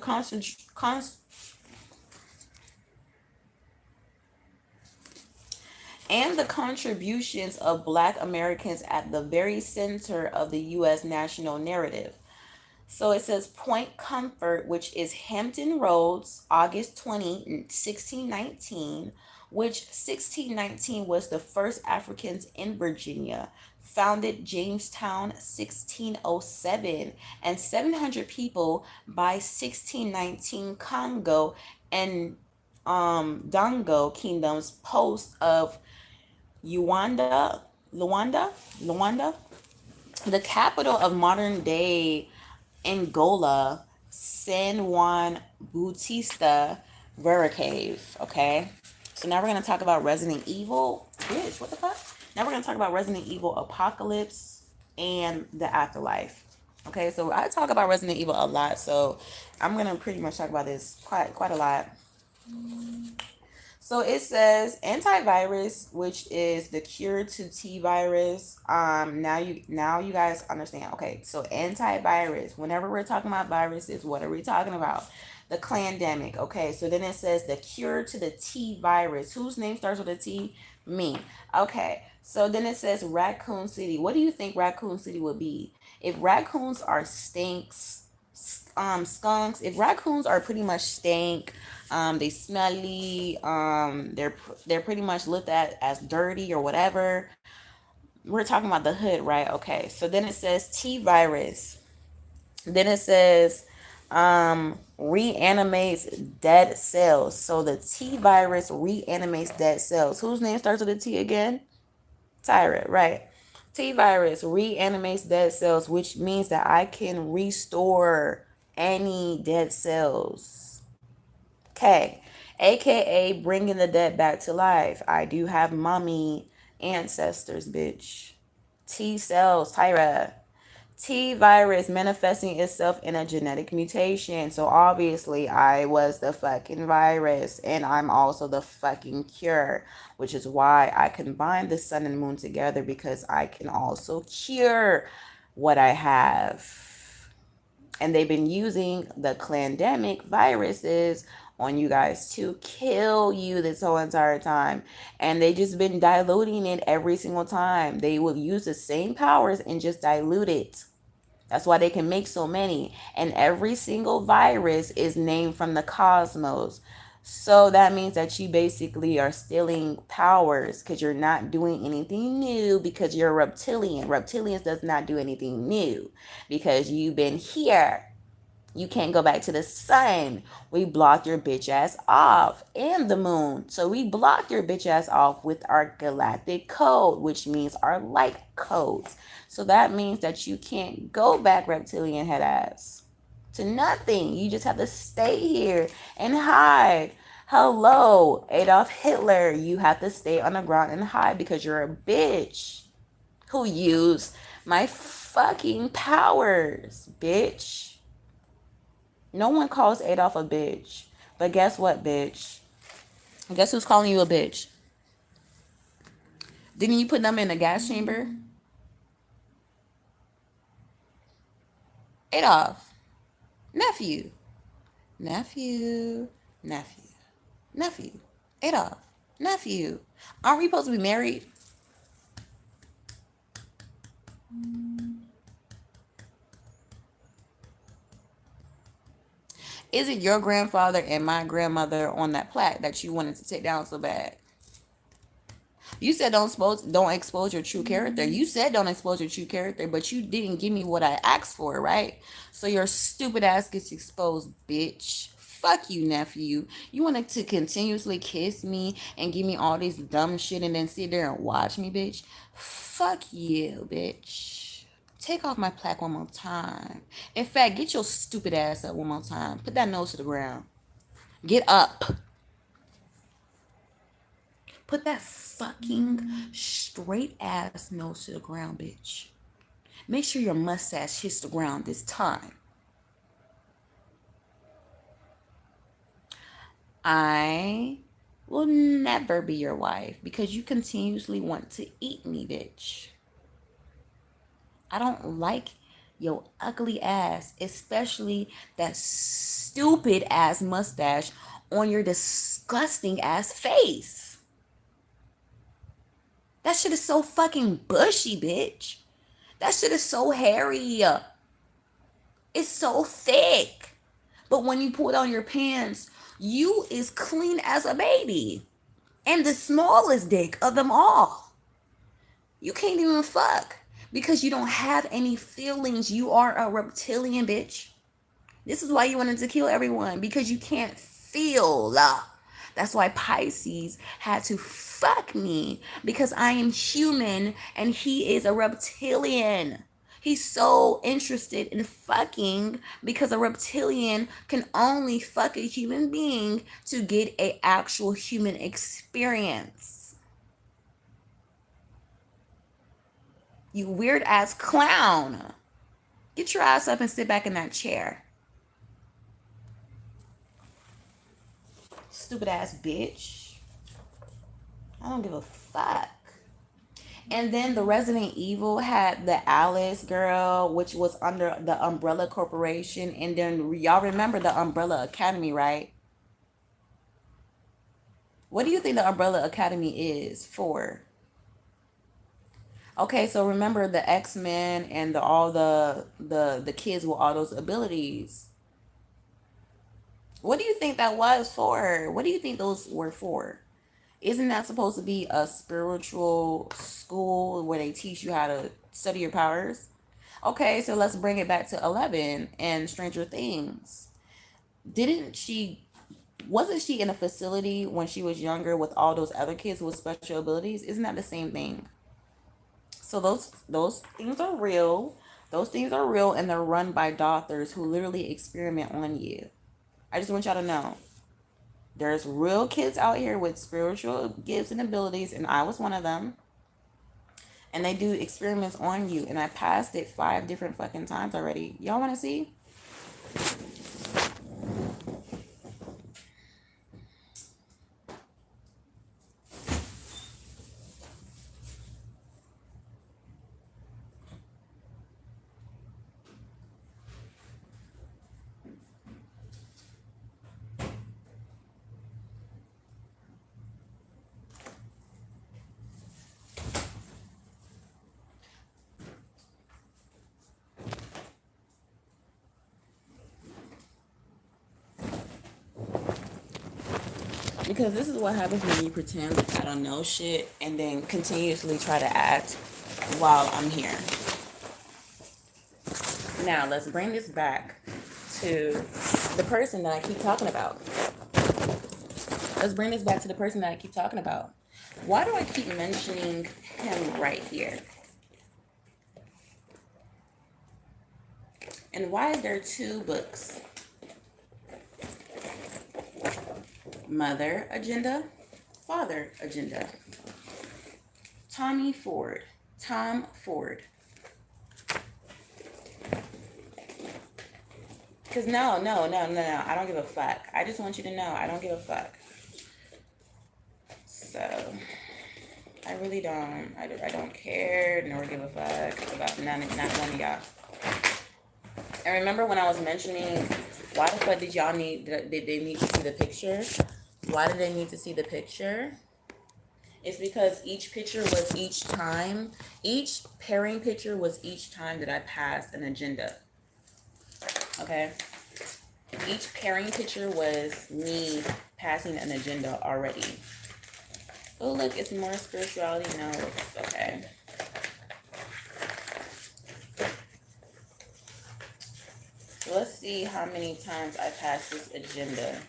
contributions of Black Americans at the very center of the U.S. national narrative. So it says Point Comfort, which is Hampton Roads, August 20, 1619, which 1619 was the first Africans in Virginia, founded Jamestown 1607, and 700 people by 1619 Congo and Dongo kingdoms post of Luanda, Luanda, the capital of modern day Angola, San Juan Bautista Vera Cave. Okay, so now we're gonna talk about Resident Evil. Bitch, what the fuck? Now we're gonna talk about Resident Evil Apocalypse and the Afterlife. Okay, so I talk about Resident Evil a lot, so I'm gonna pretty much talk about this quite a lot. So it says antivirus, which is the cure to T virus. Now you guys understand. Okay, so antivirus. Whenever we're talking about viruses, what are we talking about? The clandemic. Okay, so then it says the cure to the T virus. Whose name starts with a T? Me. Okay, so then it says Raccoon City. What do you think Raccoon City would be? If raccoons are skunks, if raccoons are pretty much stank, they smelly, they're pretty much looked at as dirty or whatever. We're talking about the hood, right? Okay, so then it says T virus. Then it says reanimates dead cells. So the T virus reanimates dead cells. Whose name starts with a T again? Tyrant, right? T virus reanimates dead cells, which means that I can restore any dead cells. Okay, aka bringing the dead back to life. I do have mommy ancestors, bitch. T cells, Tyra. T virus manifesting itself in a genetic mutation. So obviously, I was the fucking virus, and I'm also the fucking cure, which is why I combine the sun and moon together, because I can also cure what I have. And they've been using the clandemic viruses on you guys to kill you this whole entire time. And they just been diluting it every single time. They will use the same powers and just dilute it. That's why they can make so many. And every single virus is named from the cosmos. So that means that you basically are stealing powers because you're not doing anything new, because you're a reptilian. Reptilians does not do anything new because you've been here. You can't go back to the sun. We blocked your bitch ass off, and the moon. So we blocked your bitch ass off with our galactic code, which means our light codes. So that means that you can't go back, reptilian head ass, to nothing. You just have to stay here and hide. Hello, Adolf Hitler. You have to stay on the ground and hide because you're a bitch who used my fucking powers, bitch. No one calls Adolf a bitch. But guess what, bitch? Guess who's calling you a bitch? Didn't you put them in a gas chamber? Adolf. Nephew. Nephew. Nephew. Nephew. Adolf. Nephew. Aren't we supposed to be married? Is it your grandfather and my grandmother on that plaque that you wanted to take down so bad? You said don't expose your true character. You said don't expose your true character, but you didn't give me what I asked for, right? So your stupid ass gets exposed, bitch. Fuck you, nephew. You wanted to continuously kiss me and give me all this dumb shit and then sit there and watch me, bitch. Fuck you, bitch. Take off my plaque one more time. In fact, get your stupid ass up one more time. Put that nose to the ground. Get up. Put that fucking straight ass nose to the ground, bitch. Make sure your mustache hits the ground this time. I will never be your wife because you continuously want to eat me, bitch. I don't like your ugly ass, especially that stupid ass mustache on your disgusting ass face. That shit is so fucking bushy, bitch. That shit is so hairy. It's so thick. But when you pull down your pants, you is clean as a baby. And the smallest dick of them all. You can't even fuck because you don't have any feelings. You are a reptilian, bitch. This is why you wanted to kill everyone, because you can't feel. That's why Pisces had to fuck me, because I am human and he is a reptilian. He's so interested in fucking because a reptilian can only fuck a human being to get a actual human experience. You weird ass clown. Get your ass up and sit back in that chair. Stupid ass bitch. I don't give a fuck. And then the Resident Evil had the Alice girl, which was under the Umbrella Corporation. And then y'all remember the Umbrella Academy, right? What do you think the Umbrella Academy is for? Okay, so remember the X-Men and all the kids with all those abilities. What do you think that was for? What do you think those were for? Isn't that supposed to be a spiritual school where they teach you how to study your powers? Okay, so let's bring it back to 11 and Stranger Things. Didn't she, wasn't she in a facility when she was younger with all those other kids with special abilities? Isn't that the same thing? So those things are real. Those things are real, and they're run by doctors who literally experiment on you. I just want y'all to know. There's real kids out here with spiritual gifts and abilities, and I was one of them. And they do experiments on you, and I passed it 5 different fucking times already. Y'all want to see? Because this is what happens when you pretend like I don't know shit and then continuously try to act while I'm here. Now, let's bring this back to the person that I keep talking about. Let's bring this back to the person that I keep talking about. Why do I keep mentioning him right here? And why is there 2 books? Mother Agenda, Father Agenda. Tom Ford. Because no, I don't give a fuck. I just want you to know I don't give a fuck. So, I really don't. I don't care nor give a fuck about not one of y'all. And remember when I was mentioning, why the fuck did y'all did they need to see the picture? Why did they need to see the picture? It's because each picture was each pairing picture was each time that I passed an agenda. Okay? Each pairing picture was me passing an agenda already. Oh, look, it's more spirituality. No, it's okay. So let's see how many times I passed this agenda.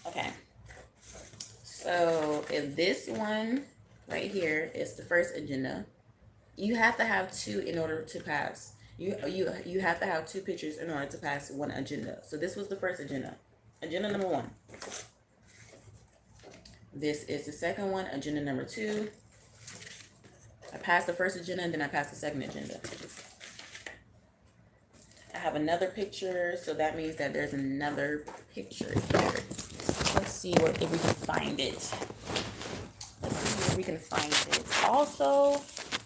Okay. So if this one right here is the first agenda, you have to have two in order to pass. You have to have two pictures in order to pass one agenda. So this was the first agenda. Agenda number 1. This is the second one, agenda number 2. I passed the first agenda and then I passed the second agenda. I have another picture, so that means that there's another picture here. Let's see if we can find it. Let's see if we can find it. Also,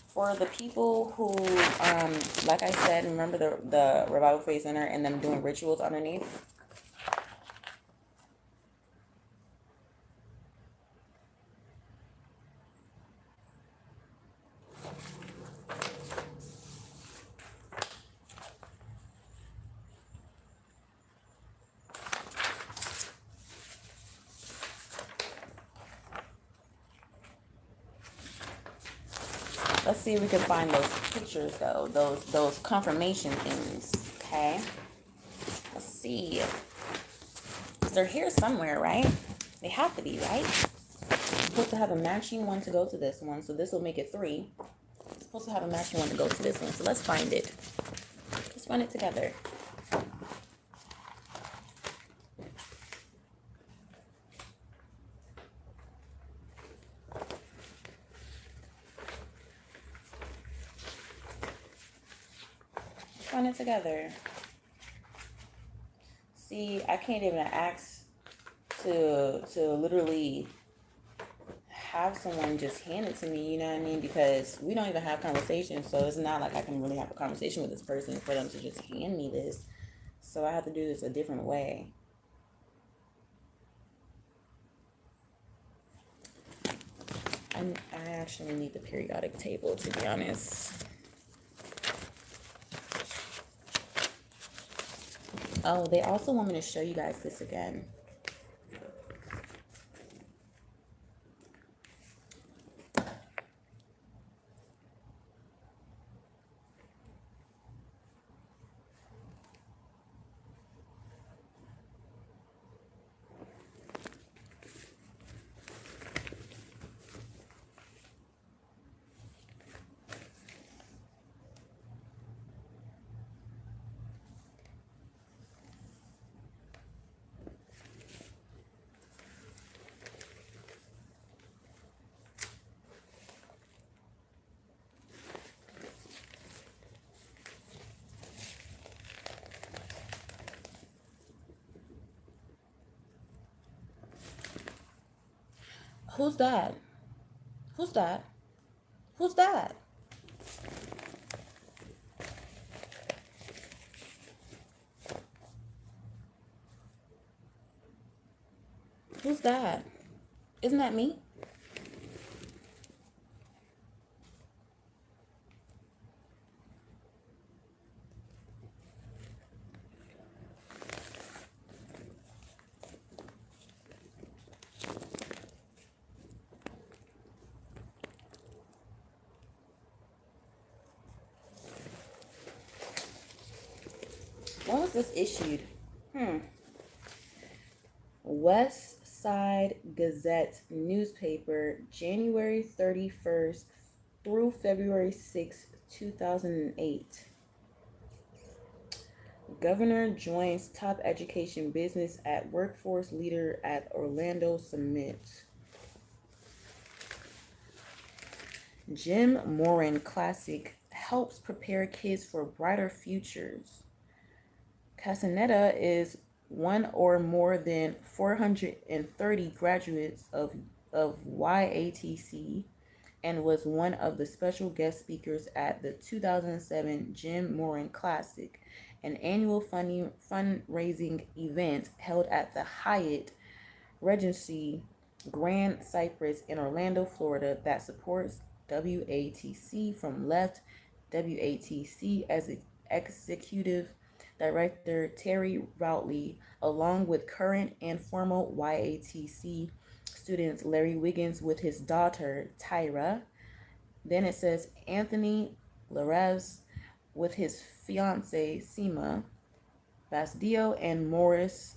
for the people who, like I said, remember the Revival Faith Center and them doing rituals underneath? Let's see if we can find those pictures though, those confirmation things, okay? Let's see. They're here somewhere, right? They have to be, right? I'm supposed to have a matching one to go to this one, so this will make it 3. I'm supposed to have a matching one to go to this one, so let's find it. Let's run it together. Let's run it together. See, I can't even ask to literally have someone just hand it to me, you know what I mean? Because we don't even have conversations, so it's not like I can really have a conversation with this person for them to just hand me this. So I have to do this a different way. I actually need the periodic table, to be honest. Oh, they also want me to show you guys this again. Who's that? Who's that? Who's that? Who's that? Isn't that me? When was this issued? West Side Gazette newspaper, January 31st through February 6th, 2008. Governor joins top education business at workforce leader at Orlando Summit. Jim Moran Classic helps prepare kids for brighter futures. Castaneda is one or more than 430 graduates of YATC and was one of the special guest speakers at the 2007 Jim Moran Classic, an annual fundraising event held at the Hyatt Regency Grand Cypress in Orlando, Florida, that supports WATC from left. WATC as executive director Terry Routley, along with current and former YATC students Larry Wiggins with his daughter Tyra. Then it says Anthony Larez with his fiancee Sima Basdio and Morris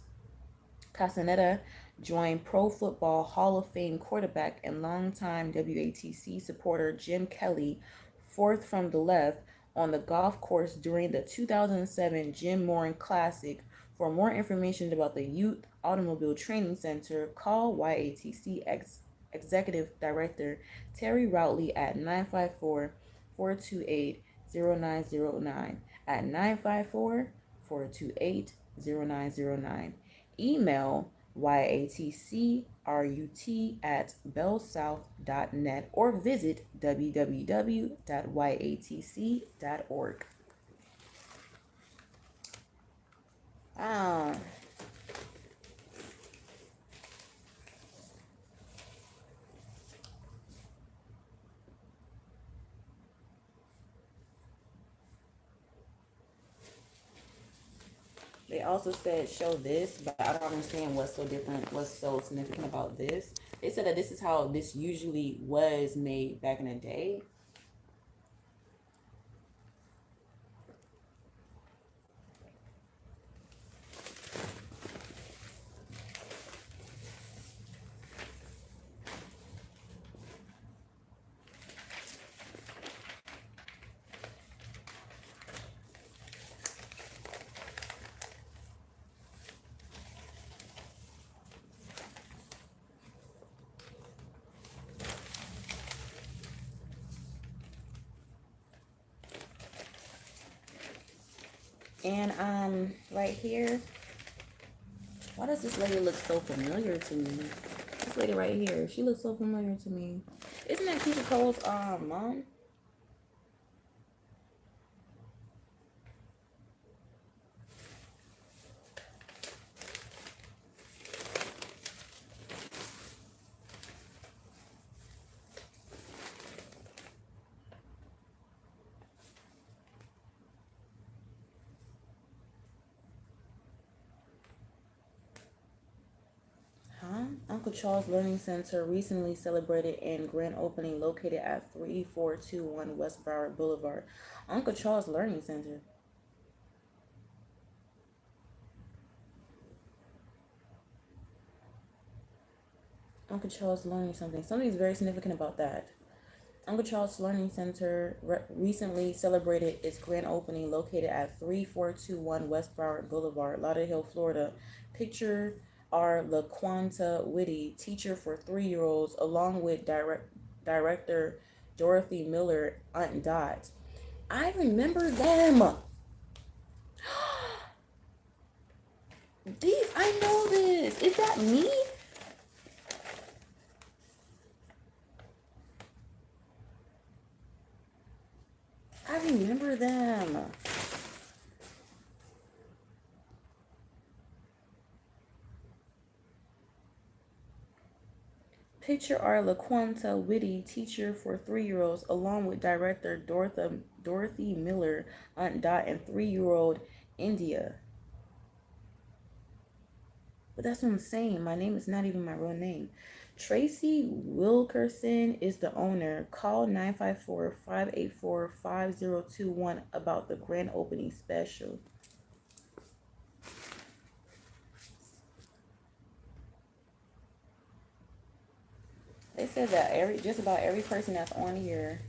Castaneda joined Pro Football Hall of Fame quarterback and longtime WATC supporter Jim Kelly, fourth from the left, on the golf course during the 2007 Jim Moran Classic. For more information about the Youth Automobile Training Center, call YATC Executive Director Terry Routley at 954-428-0909 at 954-428-0909. Email yatcrut@bellsouth.net or visit www.yatc.org. Wow. They also said show this, but I don't understand what's so different, what's so significant about this. They said that this is how this usually was made back in the day. And right here, why does this lady look so familiar to me? This lady right here, she looks so familiar to me. Isn't that Keisha Cole's mom? Uncle Charles Learning Center recently celebrated and grand opening located at 3421 West Broward Boulevard. Uncle Charles Learning Center. Uncle Charles Learning something. Something's very significant about that. Uncle Charles Learning Center recently celebrated its grand opening located at 3421 West Broward Boulevard, Lauderdale, Florida. Picture are LaQuanta Whitty, teacher for 3-year-olds, along with director Dorothy Miller, Aunt Dot. I remember them. I know this. Is that me? I remember them. Picture are LaQuanta Whitty, teacher for 3-year-olds, along with director Dorothy Miller, Aunt Dot, and 3-year-old India. But that's what I'm saying. My name is not even my real name. Tracy Wilkerson is the owner. Call 954-584-5021 about the grand opening special. They said that just about every person that's on here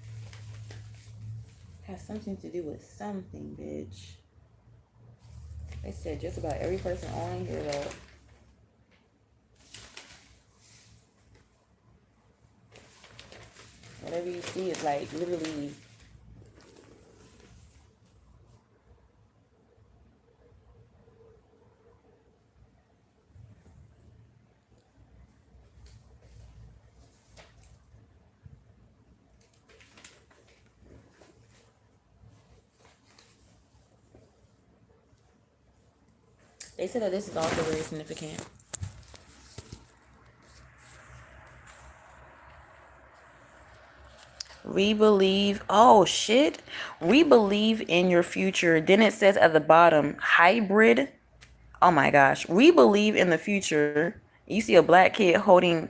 has something to do with something, bitch. They said just about every person on here though. Whatever you see is like literally They said that this is also very significant. We believe, oh shit. We believe in your future. Then it says at the bottom, hybrid. Oh my gosh. We believe in the future. You see a black kid holding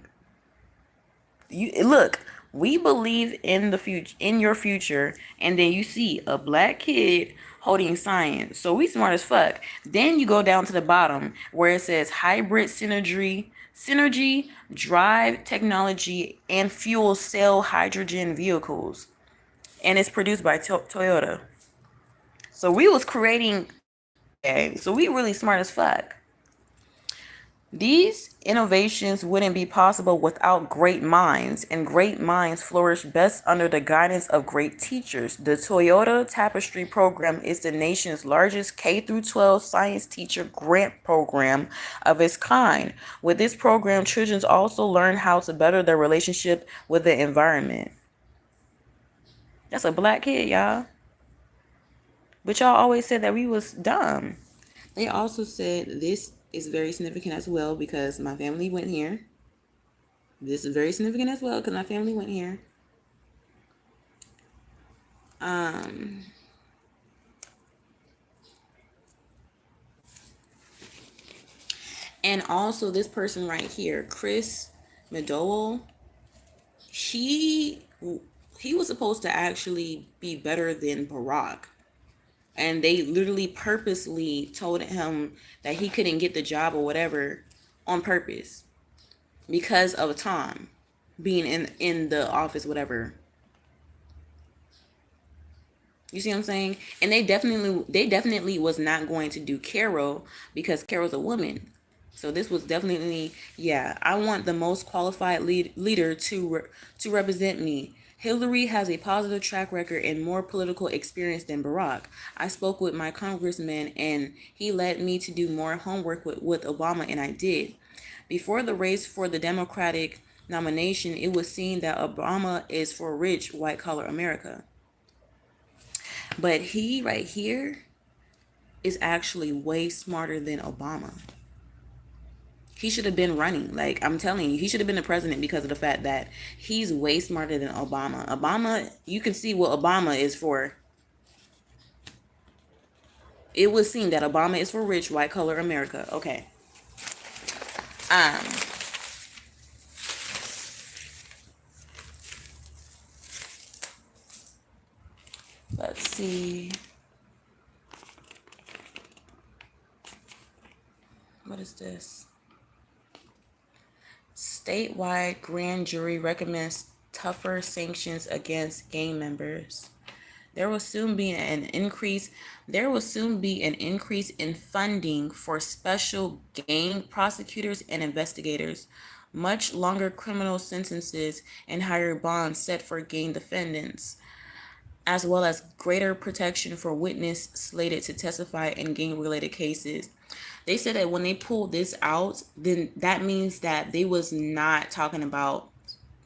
you look, we believe in the future, in your future, and then you see a black kid holding science. So we smart as fuck. Then you go down to the bottom where it says hybrid synergy, drive technology, and fuel cell hydrogen vehicles. And it's produced by Toyota. So we was creating, okay, so we really smart as fuck. These innovations wouldn't be possible without great minds, and great minds flourish best under the guidance of great teachers. The Toyota Tapestry program is the nation's largest K-12 science teacher grant program of its kind. With this program, children also learn how to better their relationship with the environment. That's a black kid, y'all. But y'all always said that we was dumb. They also said this is very significant as well because my family went here. This is very significant as well because my family went here. And also this person right here, Chris McDowell, he was supposed to actually be better than Barack. And they literally purposely told him that he couldn't get the job or whatever on purpose because of Tom being in the office, whatever. You see what I'm saying? And they definitely was not going to do Carol because Carol's a woman. So this was definitely, yeah, I want the most qualified leader to represent me. Hillary has a positive track record and more political experience than Barack. I spoke with my congressman and he led me to do more homework with Obama, and I did. Before the race for the Democratic nomination, it was seen that Obama is for rich white collar America. But he right here is actually way smarter than Obama. He should have been running. Like, I'm telling you, he should have been the president because of the fact that he's way smarter than Obama. Obama, you can see what Obama is for. It was seen that Obama is for rich white collar America. Okay. Let's see. What is this? Statewide grand jury recommends tougher sanctions against gang members. There will soon be an increase in funding for special gang prosecutors and investigators, much longer criminal sentences and higher bonds set for gang defendants, as well as greater protection for witnesses slated to testify in gang-related cases. They said that when they pulled this out, then that means that they was not talking about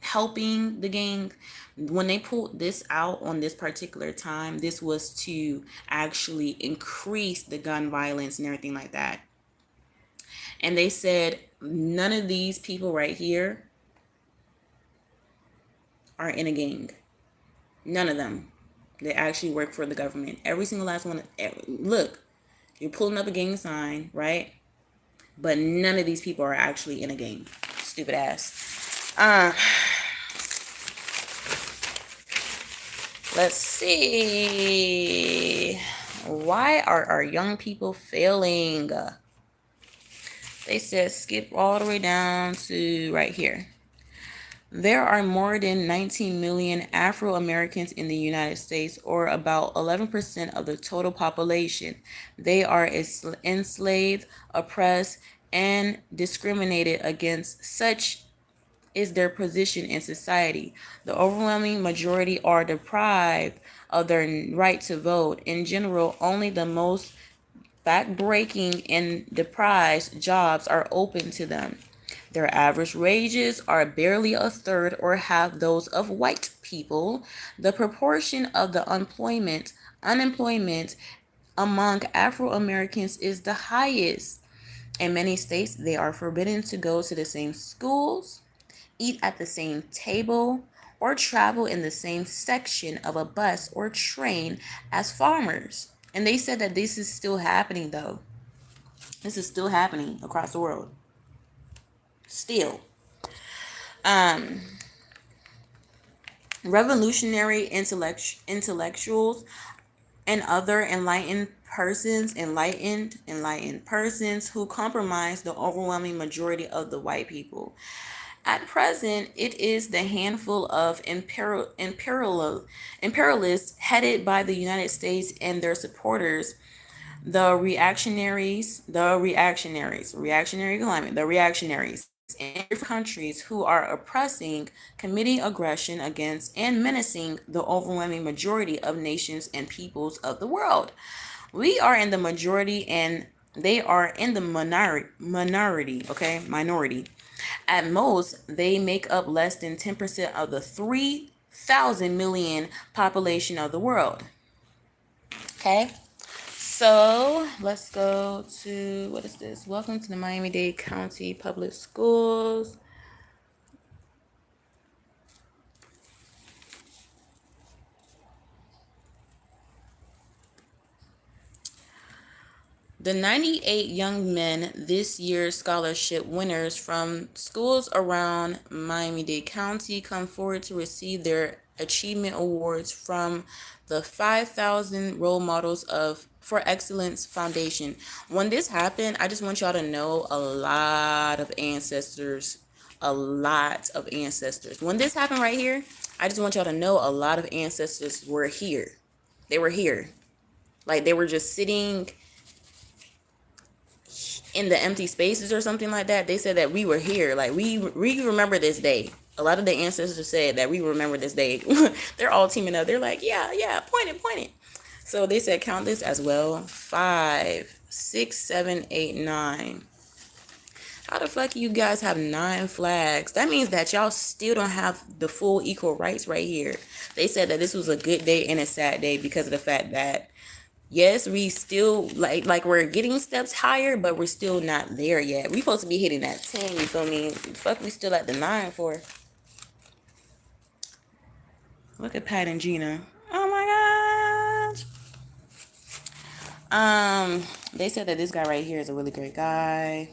helping the gang. When they pulled this out on this particular time, this was to actually increase the gun violence and everything like that. And they said none of these people right here are in a gang. None of them. They actually work for the government. Every single last one. Look, you're pulling up a gang sign, right? But none of these people are actually in a gang. Stupid ass. Let's see. Why are our young people failing? They said skip all the way down to right here. There are more than 19 million Afro-Americans in the United States, or about 11% of the total population. They are enslaved, oppressed, and discriminated against. Such is their position in society. The overwhelming majority are deprived of their right to vote. In general, only the most backbreaking and deprived jobs are open to them. Their average wages are barely a third or half those of white people. The proportion of the unemployment among Afro Americans is the highest. In many states, they are forbidden to go to the same schools, eat at the same table, or travel in the same section of a bus or train as farmers. And they said that this is still happening, though. This is still happening across the world. Still. Um, Revolutionary intellectuals and other enlightened persons who comprise the overwhelming majority of the white people. At present, it is the handful of imperialists headed by the United States and their supporters, the reactionaries in different countries who are oppressing, committing aggression against, and menacing the overwhelming majority of nations and peoples of the world. We are in the majority and they are in the minority. At most, they make up less than 10% of the 3,000 million population of the world. Okay? So let's go to, what is this? Welcome to the Miami-Dade County Public Schools. The 98 young men this year's scholarship winners from schools around Miami-Dade County come forward to receive their achievement awards from the 5,000 Role Models of for Excellence Foundation. When this happened, I just want y'all to know a lot of ancestors. When this happened right here, I just want y'all to know a lot of ancestors were here. They were here. Like they were just sitting in the empty spaces or something like that. They said that we were here. Like we remember this day. A lot of the ancestors said that we remember this day. They're all teaming up. They're like, yeah, point it. So they said count this as well. 5, 6, 7, 8, 9. How the fuck you guys have 9 flags? That means that y'all still don't have the full equal rights right here. They said that this was a good day and a sad day because of the fact that yes, we still like we're getting steps higher, but we're still not there yet. We supposed to be hitting that 10, you feel me? Fuck, we still at the 9 for. Look at Pat and Gina. Oh my gosh. They said that this guy right here is a really great guy.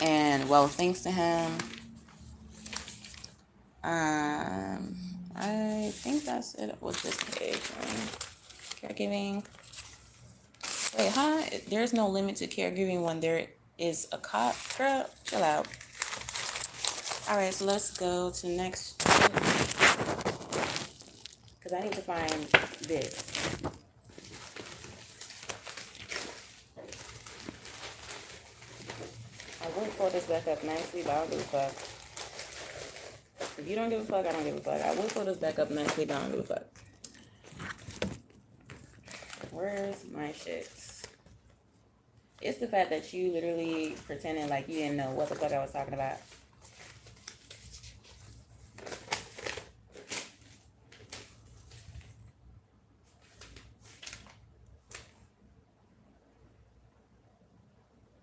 And well, thanks to him. I think that's it with this page. Caregiving. Wait, huh? There's no limit to caregiving when there is a cop. Girl, chill out. All right, so let's go to next. Because I need to find this. I would pull this back up nicely, but I don't give a fuck. If you don't give a fuck, I don't give a fuck. I would pull this back up nicely, but I don't give a fuck. Where's my shits? It's the fact that you literally pretending like you didn't know what the fuck I was talking about.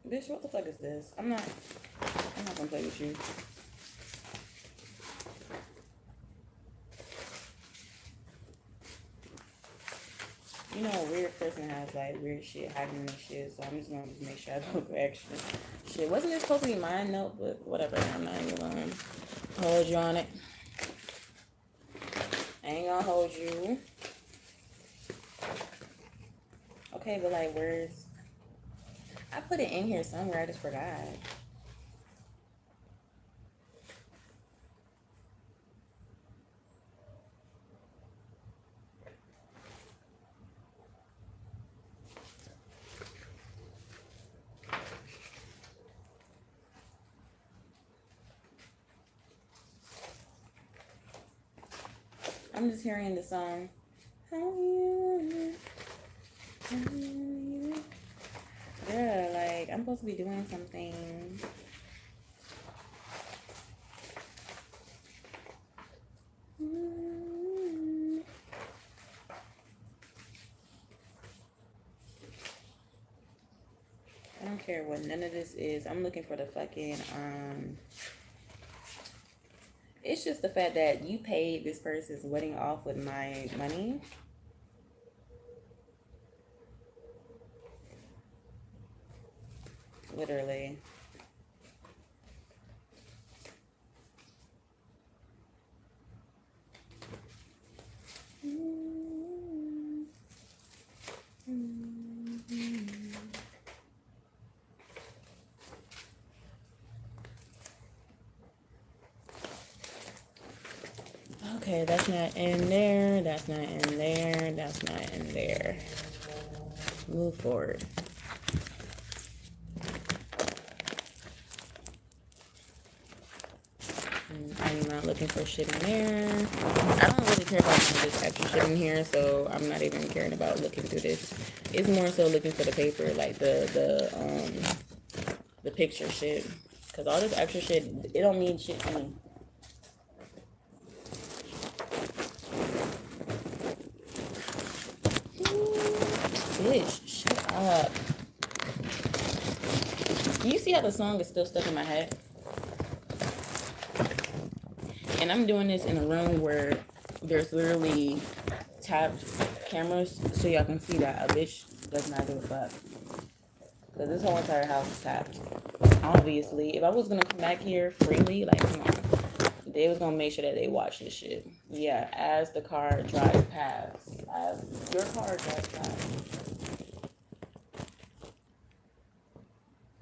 Bitch, what the fuck is this? I'm not gonna play with you. You know, a weird person has like weird shit hiding in their shit, so I'm just gonna make sure I don't go extra. Shit, wasn't this supposed to be my notebook? Whatever, I'm not even gonna hold you on it. I ain't gonna hold you. Okay, but like, where's... I put it in here somewhere, I just forgot. I'm just hearing the song. Yeah, like, I'm supposed to be doing something. care what none of this is. I'm looking for the fucking, it's just the fact that you paid this person's wedding off with my money. Literally. Okay, that's not in there. That's not in there. That's not in there. Move forward. I'm not looking for shit in there. I don't really care about this extra shit in here, so I'm not even caring about looking through this. It's more so looking for the paper, like the picture shit. Cause all this extra shit, it don't mean shit to me. Bitch, shut up. You see how the song is still stuck in my head? And I'm doing this in a room where there's literally tapped cameras so y'all can see that a bitch does not give a fuck. Because this whole entire house is tapped. Obviously, if I was going to come back here freely, like, come on. They was going to make sure that they watch this shit. Yeah, as the car drives past. As your car drives past.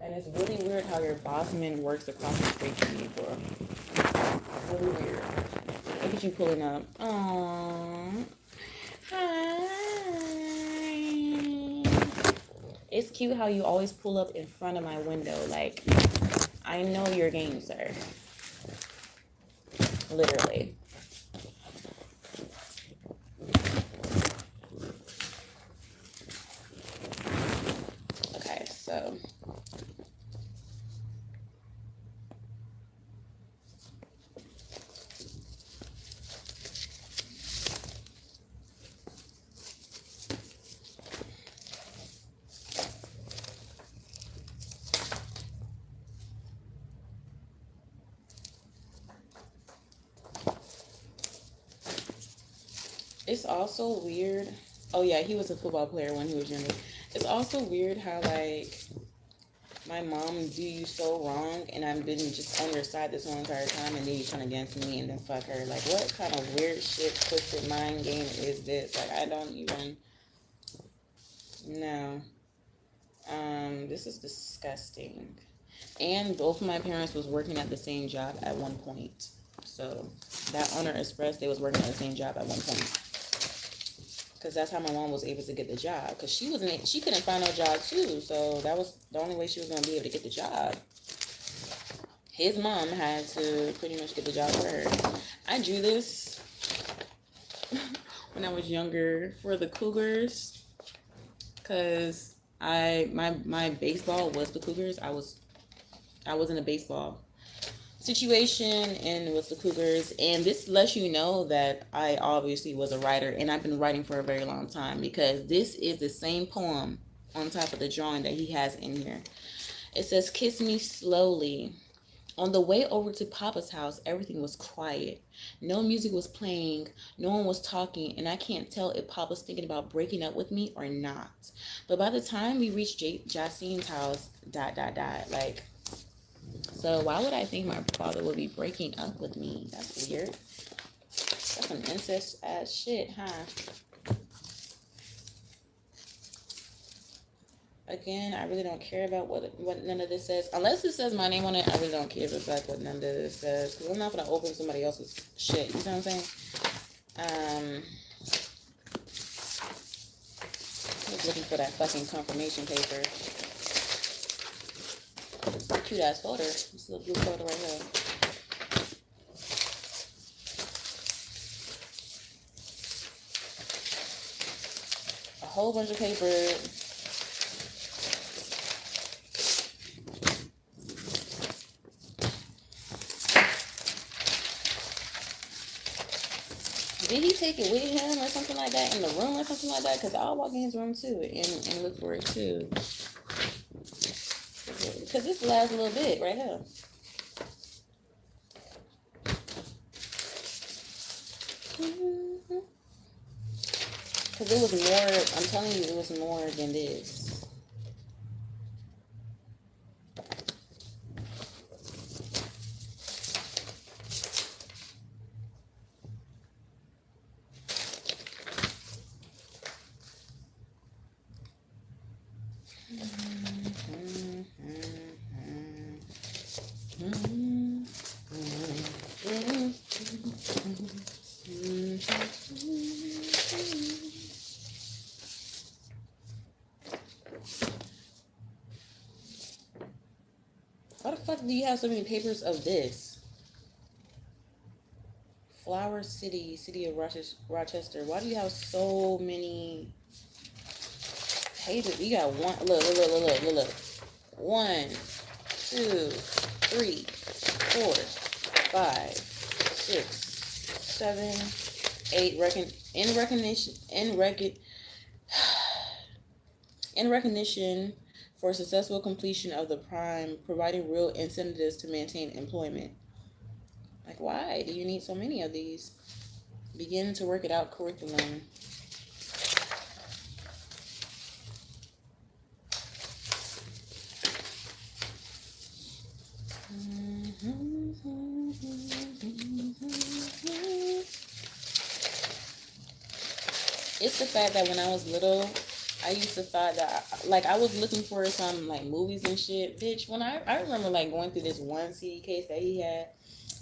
And it's really weird how your boss man works across the street from you, bro. Really weird. Look at you pulling up. Aww. Hi. It's cute how you always pull up in front of my window. Like, I know your game, sir. Literally. Okay, so... It's also weird. Oh yeah, he was a football player when he was younger. It's also weird how like my mom do you so wrong and I've been just on your side this whole entire time and then you turn against me and then fuck her. Like what kind of weird shit twisted mind game is this? Like I don't even know. This is disgusting. And both of my parents was working at the same job at one point. So that owner expressed they was working at the same job at one point. Because that's how my mom was able to get the job. Because she couldn't find no job too. So that was the only way she was going to be able to get the job. His mom had to pretty much get the job for her. I drew this when I was younger for the Cougars. Because my baseball was the Cougars. I was in a baseball situation and it was the Cougars, and this lets you know that I obviously was a writer and I've been writing for a very long time because this is the same poem on top of the drawing that he has in here. It says, "Kiss me slowly. On the way over to Papa's house, everything was quiet. No music was playing, no one was talking, and I can't tell if Papa's thinking about breaking up with me or not. But by the time we reached Jacine's house, ... Like, so why would I think my father would be breaking up with me? That's weird. That's some incest ass shit, huh? Again, I really don't care about what none of this says. Unless it says my name on it, I really don't care if it's like what none of this says. Because I'm not going to open somebody else's shit. You know what I'm saying? I was looking for that fucking confirmation paper. It's a cute ass folder. This little blue folder right here. A whole bunch of paper. Did he take it with him or something like that in the room or something like that? Because I'll walk in his room too and look for it too. Because this last little bit right here. Because it was more, I'm telling you, it was more than this. Why the fuck do you have so many papers of this? Flower City, City of Rochester. Why do you have so many pages? You got one. Look. 1, 2, 3, 4, 5, 6, 7, 8. In recognition for successful completion of the prime, providing real incentives to maintain employment. Like, why do you need so many of these? Begin to work it out curriculum. It's the fact that when I was little, I used to thought that, like, I was looking for some, like, movies and shit. Bitch, when I remember, like, going through this one CD case that he had,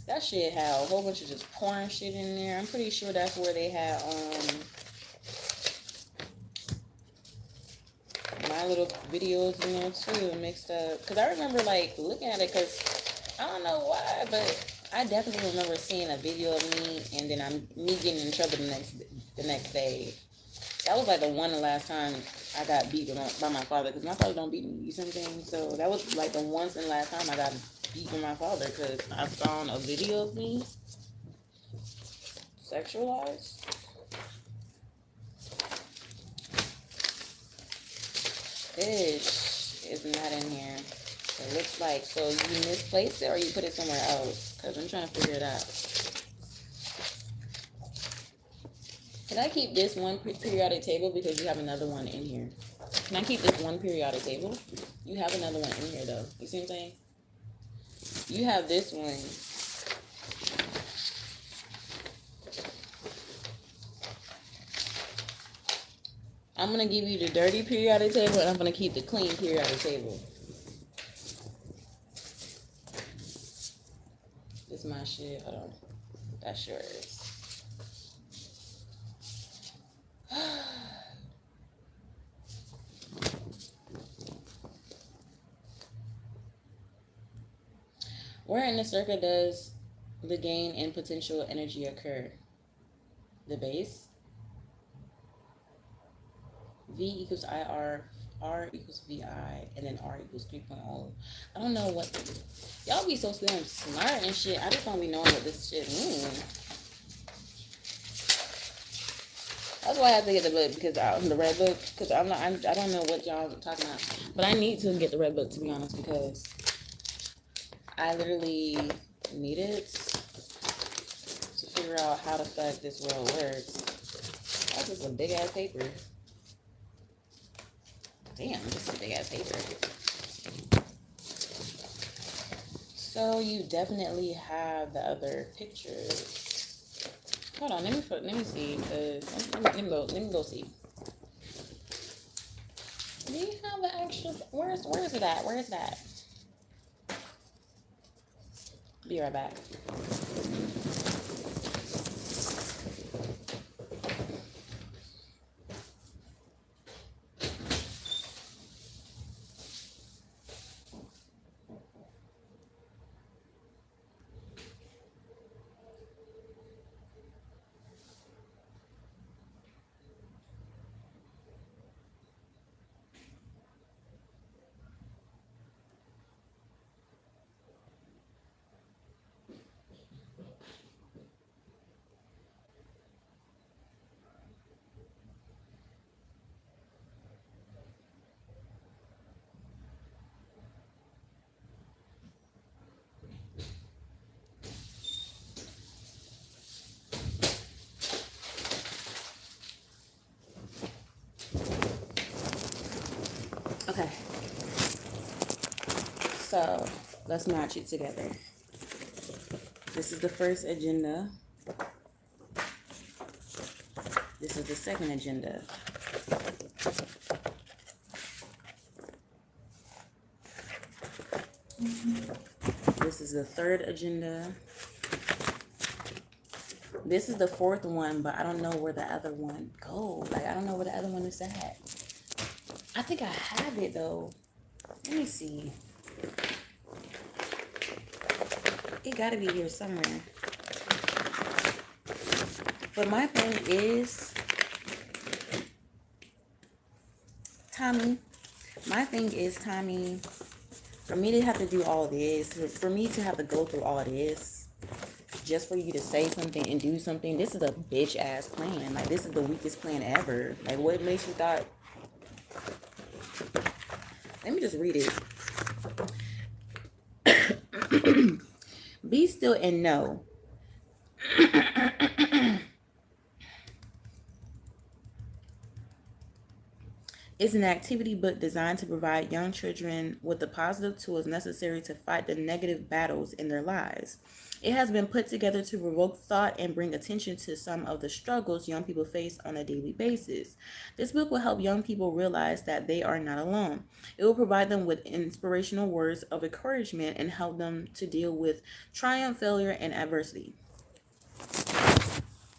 that shit had a whole bunch of just porn shit in there. I'm pretty sure that's where they had, my little videos in there, too, mixed up. Because I remember, like, looking at it, because I don't know why, but I definitely remember seeing a video of me, and then me getting in trouble the next day. That was like the last time I got beat by my father, because my father don't beat me, you see what I'm saying? So that was like the once and last time I got beat by my father, because I found a video of me sexualized. Fish is not in here. It looks like, so you misplaced it or you put it somewhere else? Because I'm trying to figure it out. Can I keep this one periodic table because you have another one in here? Can I keep this one periodic table? You have another one in here though. You see what I'm saying? You have this one. I'm going to give you the dirty periodic table and I'm going to keep the clean periodic table. This is my shit. Hold on. That's yours. Where in the circuit does the gain in potential energy occur? The base. V equals IR, R equals VI, and then R equals 3.0. I don't know what. Y'all be so damn smart and shit. I just don't be knowing what this shit means. That's why I have to get the book, because the red book, because I don't know what y'all are talking about. But I need to get the red book, to be honest, because I literally need it to figure out how the fuck this world works. That's just a big ass paper. Damn, this is a big ass paper. So you definitely have the other pictures. Hold on, let me see. Let me go see. Do you have the actual? Where is it at? Where is that? Be right back. So let's match it together. This is the first agenda. This is the second agenda. This is the third agenda. This is the fourth one, but I don't know where the other one goes. Like, I don't know where the other one is at. I think I have it, though. Let me see. It gotta be here somewhere. But my thing is, Tommy, for me to have to do all this, for me to have to go through all this, just for you to say something and do something, this is a bitch ass plan. Like, this is the weakest plan ever. Like, what makes you thought? Let me just read it. Be still and know. Is an activity book designed to provide young children with the positive tools necessary to fight the negative battles in their lives. It has been put together to provoke thought and bring attention to some of the struggles young people face on a daily basis. This book will help young people realize that they are not alone. It will provide them with inspirational words of encouragement and help them to deal with triumph, failure, and adversity.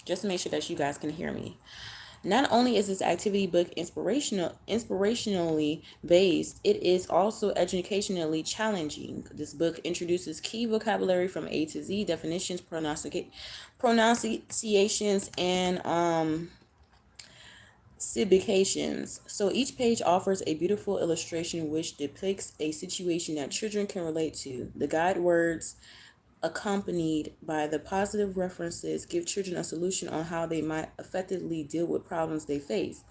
Just to make sure that you guys can hear me. Not only is this activity book inspirationally based, it is also educationally challenging. This book introduces key vocabulary from A to Z, definitions, pronunciations, and significations. So each page offers a beautiful illustration which depicts a situation that children can relate to. The guide words, accompanied by the positive references, give children a solution on how they might effectively deal with problems they face.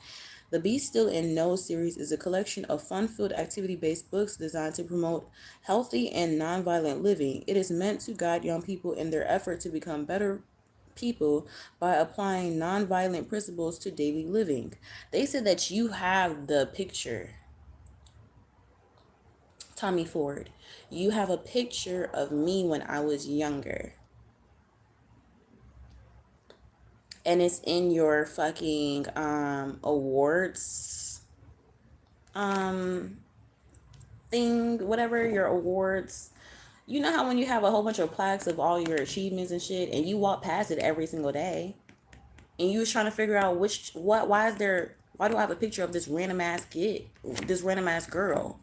The Be Still and Know series is a collection of fun-filled activity-based books designed to promote healthy and nonviolent living. It is meant to guide young people in their effort to become better people by applying nonviolent principles to daily living. They said that you have the picture. Tommy Ford, you have a picture of me when I was younger. And it's in your fucking awards thing, whatever, your awards. You know how when you have a whole bunch of plaques of all your achievements and shit, and you walk past it every single day, and you was trying to figure out why do I have a picture of this random ass kid, this random ass girl?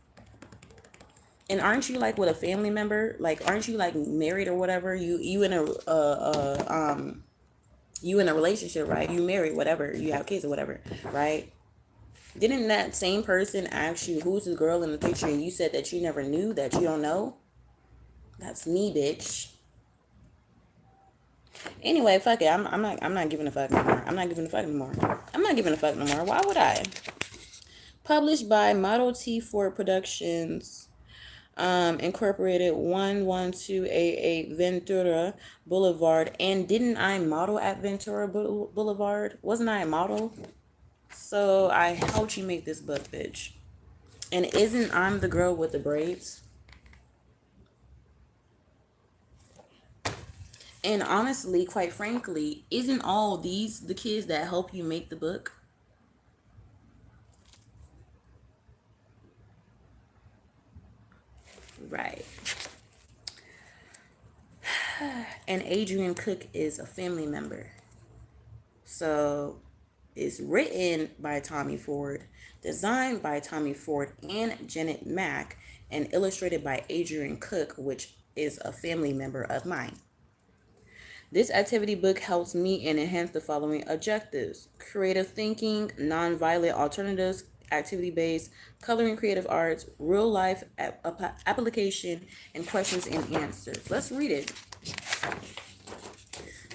And aren't you like with a family member? Like, aren't you like married or whatever? You in a relationship, right? You married, whatever. You have kids or whatever, right? Didn't that same person ask you who's the girl in the picture, and you said that you never knew, that you don't know? That's me, bitch. Anyway, fuck it. I'm not giving a fuck no more. I'm not giving a fuck no more. Why would I? Published by Model T Ford Productions. Incorporated 11288 Ventura Boulevard. And didn't I model at Ventura Boulevard? Wasn't I a model? So I helped you make this book, bitch. And isn't I'm the girl with the braids? And honestly, quite frankly, isn't all these the kids that help you make the book? Right. And Adrian Cook is a family member. So it's written by Tommy Ford, designed by Tommy Ford and Janet Mack, and illustrated by Adrian Cook, which is a family member of mine. This activity book helps me and enhance the following objectives: creative thinking, nonviolent alternatives, activity-based, coloring, creative arts, real life application, and questions and answers. Let's read it.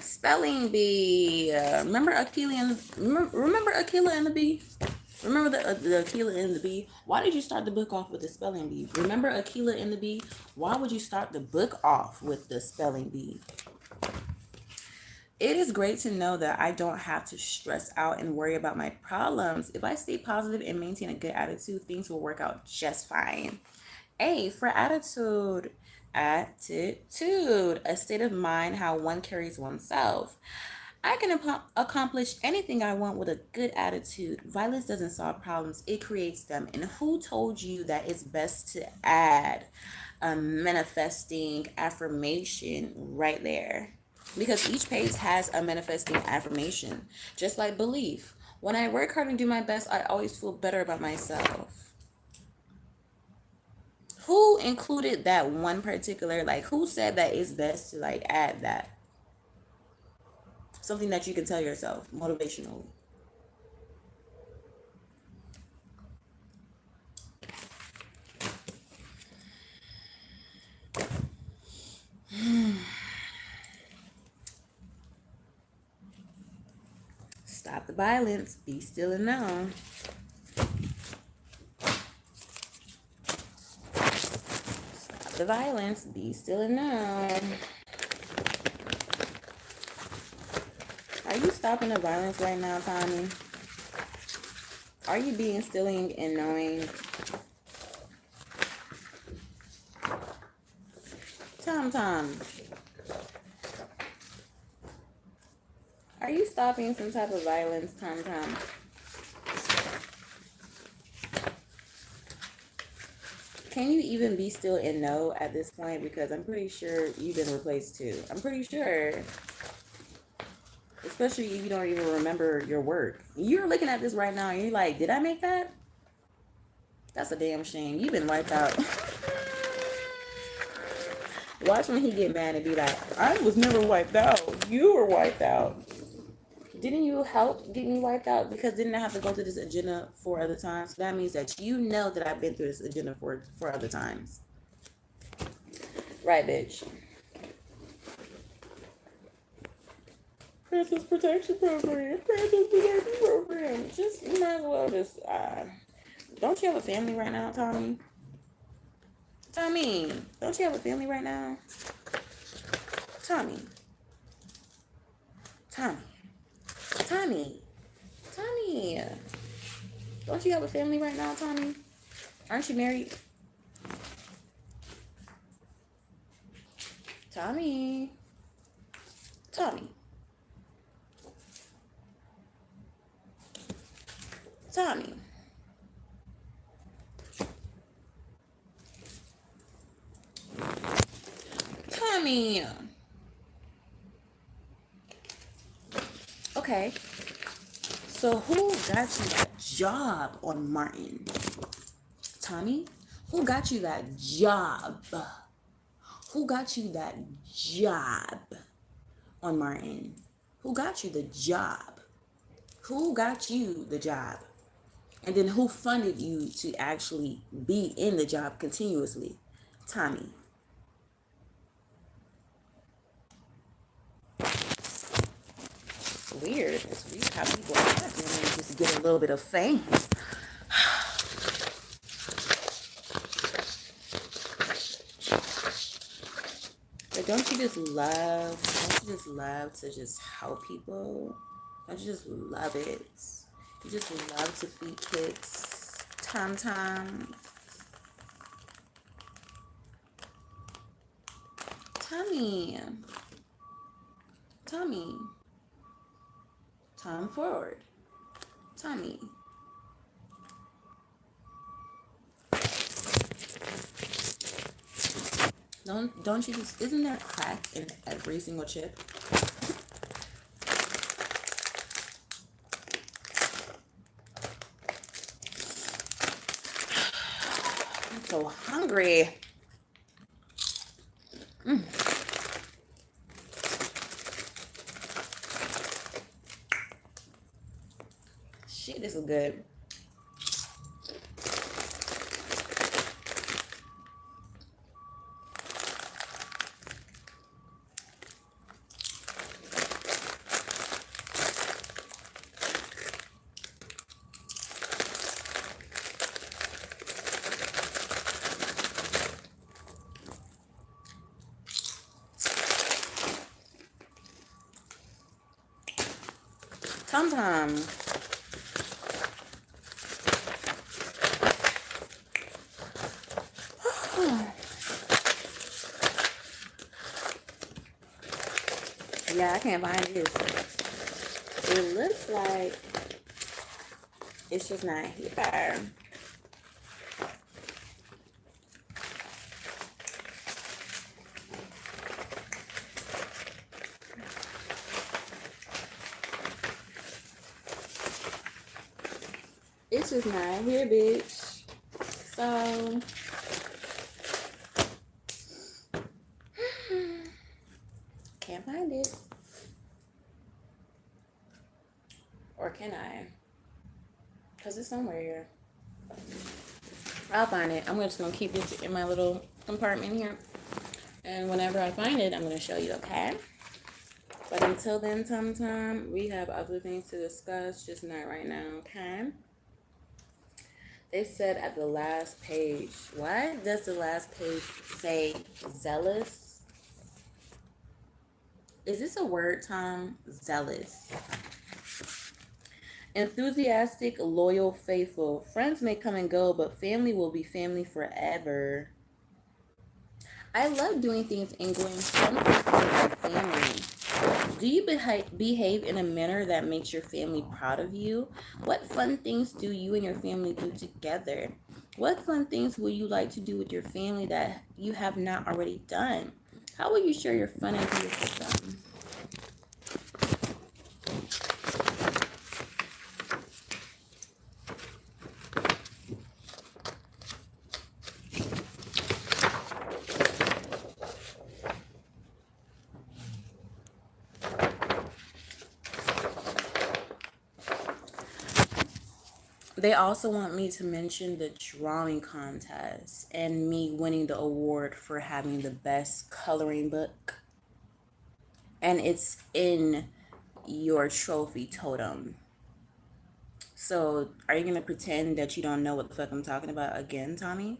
Spelling bee. Remember Akilah and the Bee? Remember the Akilah and the Bee? Why did you start the book off with the spelling bee? Remember Akilah and the Bee? Why would you start the book off with the spelling bee? It is great to know that I don't have to stress out and worry about my problems. If I stay positive and maintain a good attitude, things will work out just fine. A, for attitude. Attitude, a state of mind, how one carries oneself. I can accomplish anything I want with a good attitude. Violence doesn't solve problems, it creates them. And who told you that it's best to add a manifesting affirmation right there? Because each page has a manifesting affirmation, just like belief. When I work hard and do my best, I always feel better about myself. Who included that one particular, like, who said that it's best to, like, add that? Something that you can tell yourself motivationally. Stop the violence. Be still and know. Stop the violence. Be still and know. Are you stopping the violence right now, Tommy? Are you being still and knowing? Tom. Are you stopping some type of violence, Tom? Can you even be still and know at this point? Because I'm pretty sure you've been replaced too. I'm pretty sure. Especially if you don't even remember your work. You're looking at this right now and you're like, did I make that? That's a damn shame. You've been wiped out. Watch when he get mad and be like, I was never wiped out. You were wiped out. Didn't you help get me wiped out? Because didn't I have to go through this agenda 4 other times? So that means that you know that I've been through this agenda 4 other times. Right, bitch. Princess Protection Program. Just, you might as well just, don't you have a family right now, Tommy? Tommy, don't you have a family right now? Tommy. Don't you have a family right now, Tommy? Aren't you married? Tommy. Tommy. Okay. So who got you that job on Martin? Tommy? Who got you that job? Who got you that job on Martin? Who got you the job? Who got you the job? And then who funded you to actually be in the job continuously? Tommy. Weird. It's weird how people act when they just get a little bit of fame. But don't you just love to just help people? Don't you just love it? You just love to feed kids. Tom. Tommy. Tom forward. Tommy. Don't you just, isn't there crack in every single chip? I'm so hungry. Shit, this is good. Tom. Yeah, I can't find this. It looks like it's just not here. It's just not here, bitch. So can't find it. Or can I? Because it's somewhere here. I'll find it. I'm just going to keep this in my little compartment here. And whenever I find it, I'm going to show you, okay? But until then, Tom, we have other things to discuss, just not right now, okay? They said at the last page, why does the last page say zealous? Is this a word, Tom? Zealous. Enthusiastic, loyal, faithful. Friends may come and go, but family will be family forever. I love doing things and going fun with my family. Do you behave in a manner that makes your family proud of you? What fun things do you and your family do together? What fun things will you like to do with your family that you have not already done? How will you share your fun ideas with them? They also want me to mention the drawing contest and me winning the award for having the best coloring book. And it's in your trophy totem. So, are you going to pretend that you don't know what the fuck I'm talking about again, Tommy?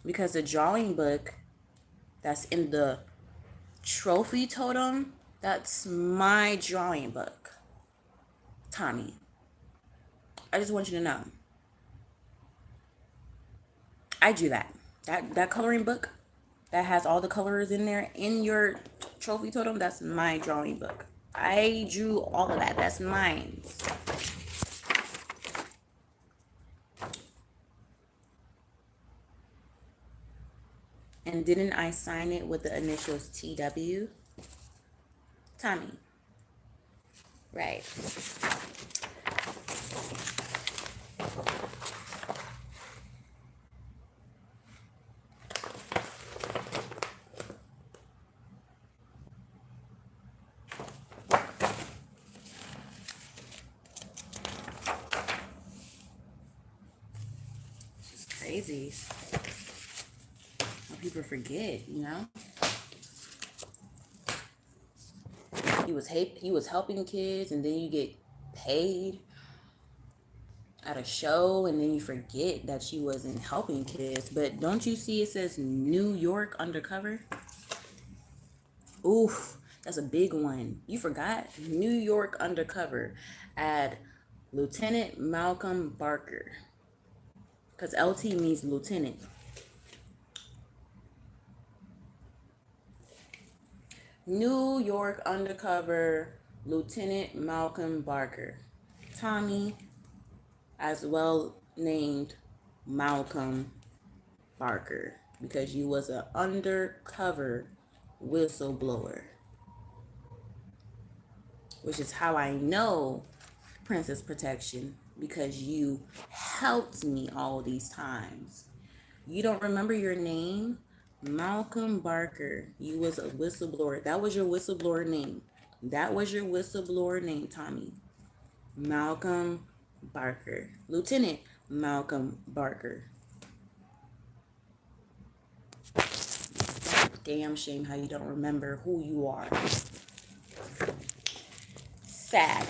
Because the drawing book that's in the trophy totem, that's my drawing book, Tommy. I just want you to know. I drew that. That coloring book that has all the colors in there in your trophy totem, that's my drawing book. I drew all of that. That's mine. And didn't I sign it with the initials TW? Tommy. Right. It's just crazy. People forget, you know? He was helping kids, and then you get paid at a show, and then you forget that you wasn't helping kids. But don't you see it says New York undercover? Oof, that's a big one. You forgot? New York undercover at Lieutenant Malcolm Barker. Because LT means lieutenant. New York undercover Lieutenant Malcolm Barker. Tommy, as well named Malcolm Barker, because you was an undercover whistleblower, which is how I know Princess Protection, because you helped me all these times. You don't remember your name? Malcolm Barker. You was a whistleblower. That was your whistleblower name. That was your whistleblower name, Tommy. Malcolm Barker. Lieutenant Malcolm Barker. Damn shame how you don't remember who you are. Sad.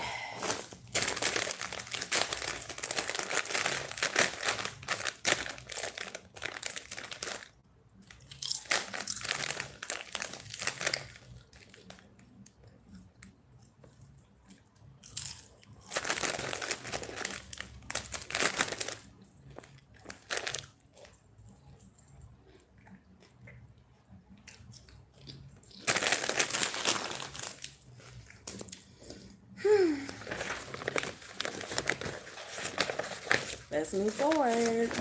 let's move forward.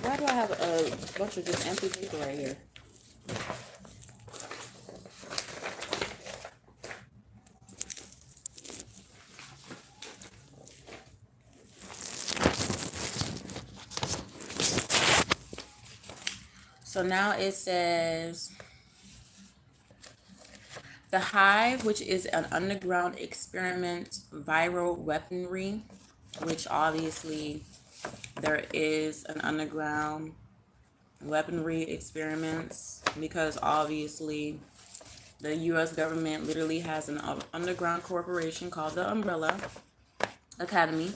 Why do I have a bunch of just empty paper right here? So now it says the Hive, which is an underground experiment viral weaponry, which obviously there is an underground weaponry experiments because obviously the US government literally has an underground corporation called the Umbrella Academy,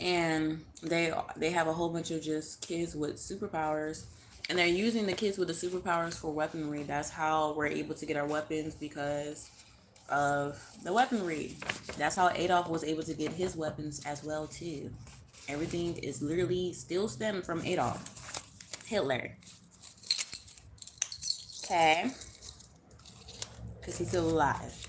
and they have a whole bunch of just kids with superpowers, and they're using the kids with the superpowers for weaponry. That's how we're able to get our weapons, because of the weaponry. That's how Adolf was able to get his weapons as well too. Everything is literally still stemmed from Adolf Hitler. Okay, because he's still alive.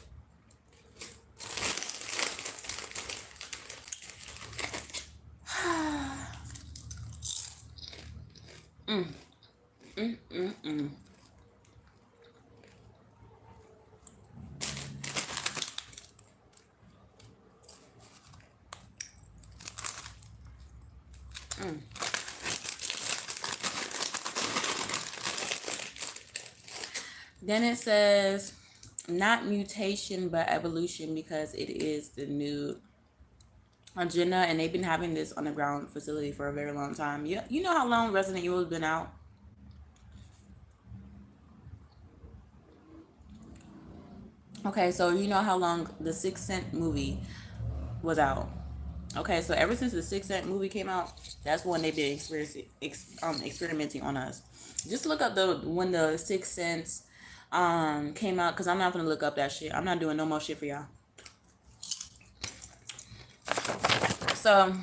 mm, mm, mm, mm. Mm. Then it says not mutation but evolution, because it is the new agenda, and they've been having this underground facility for a very long time. You know how long Resident Evil has been out? Okay, so you know how long the Sixth Sense movie was out. Okay, so ever since the Sixth Sense movie came out, that's when they've been experimenting on us. Just look up the when the Sixth Sense came out, because I'm not gonna look up that shit. I'm not doing no more shit for y'all. So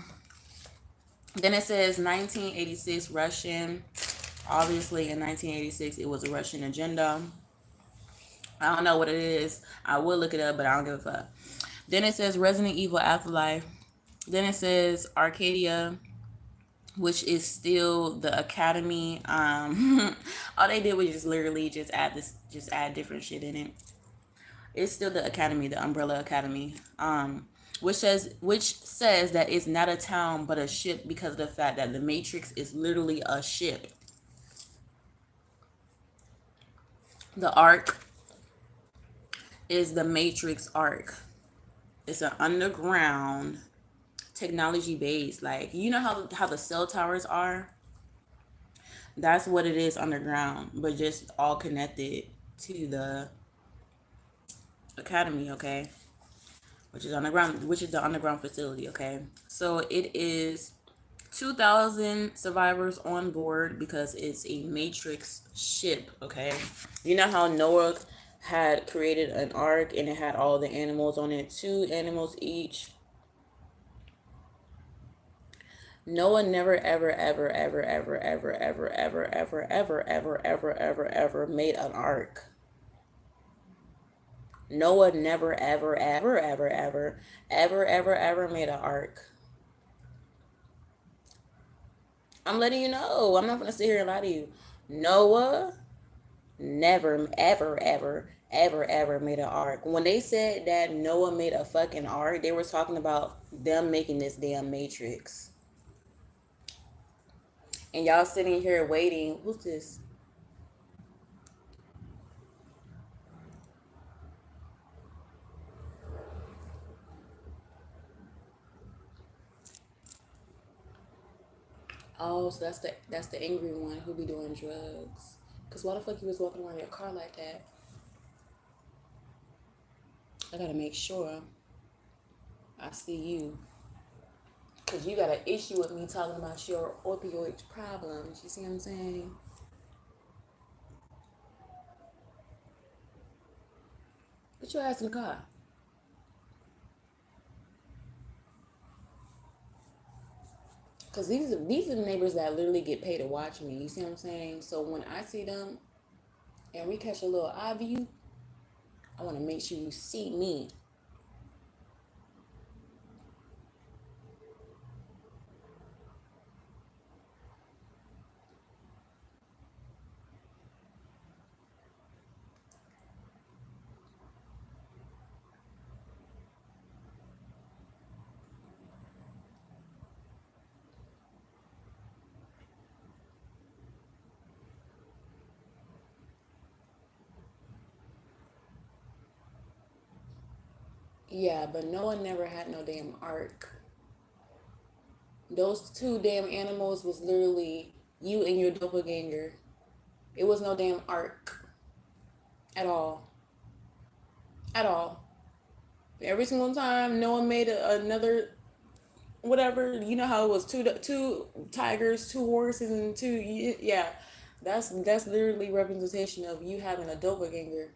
then it says 1986 Russian. Obviously in 1986 it was a Russian agenda. I don't know what it is. I will look it up, but I don't give a fuck. Then it says Resident Evil Afterlife. Then it says Arcadia, which is still the Academy. All they did was just literally just add different shit in it. It's still the Academy, the Umbrella Academy. Which says that it's not a town but a ship, because of the fact that the Matrix is literally a ship. The Ark is the Matrix Ark. It's an underground technology base. Like, you know how the cell towers are? That's what it is underground, but just all connected to the academy, okay? Which is underground, which is the underground facility, okay? So it is 2,000 survivors on board, because it's a Matrix ship, okay? You know how Noah had created an ark and it had all the animals on it, 2 animals each. Noah never ever ever ever ever ever ever ever ever ever ever ever ever ever made an ark. Noah never ever ever ever ever ever ever ever made an ark. I'm letting you know. I'm not gonna sit here and lie to you. Noah never ever ever made an ark. When they said that Noah made a fucking ark, they were talking about them making this damn Matrix. And y'all sitting here waiting. Who's this? Oh, so that's the angry one who be doing drugs. Cause why the fuck you was walking around your car like that? I gotta make sure I see you. Cause you got an issue with me talking about your opioid problems. You see what I'm saying? Put your ass in the car. Because these are the neighbors that literally get paid to watch me. You see what I'm saying? So when I see them and we catch a little eye view, I want to make sure you see me. Yeah, but Noah never had no damn ark. Those two damn animals was literally you and your doppelganger. It was no damn ark at all. At all. Every single time Noah made another whatever, you know how it was two tigers, two horses, and two, yeah. That's literally representation of you having a doppelganger.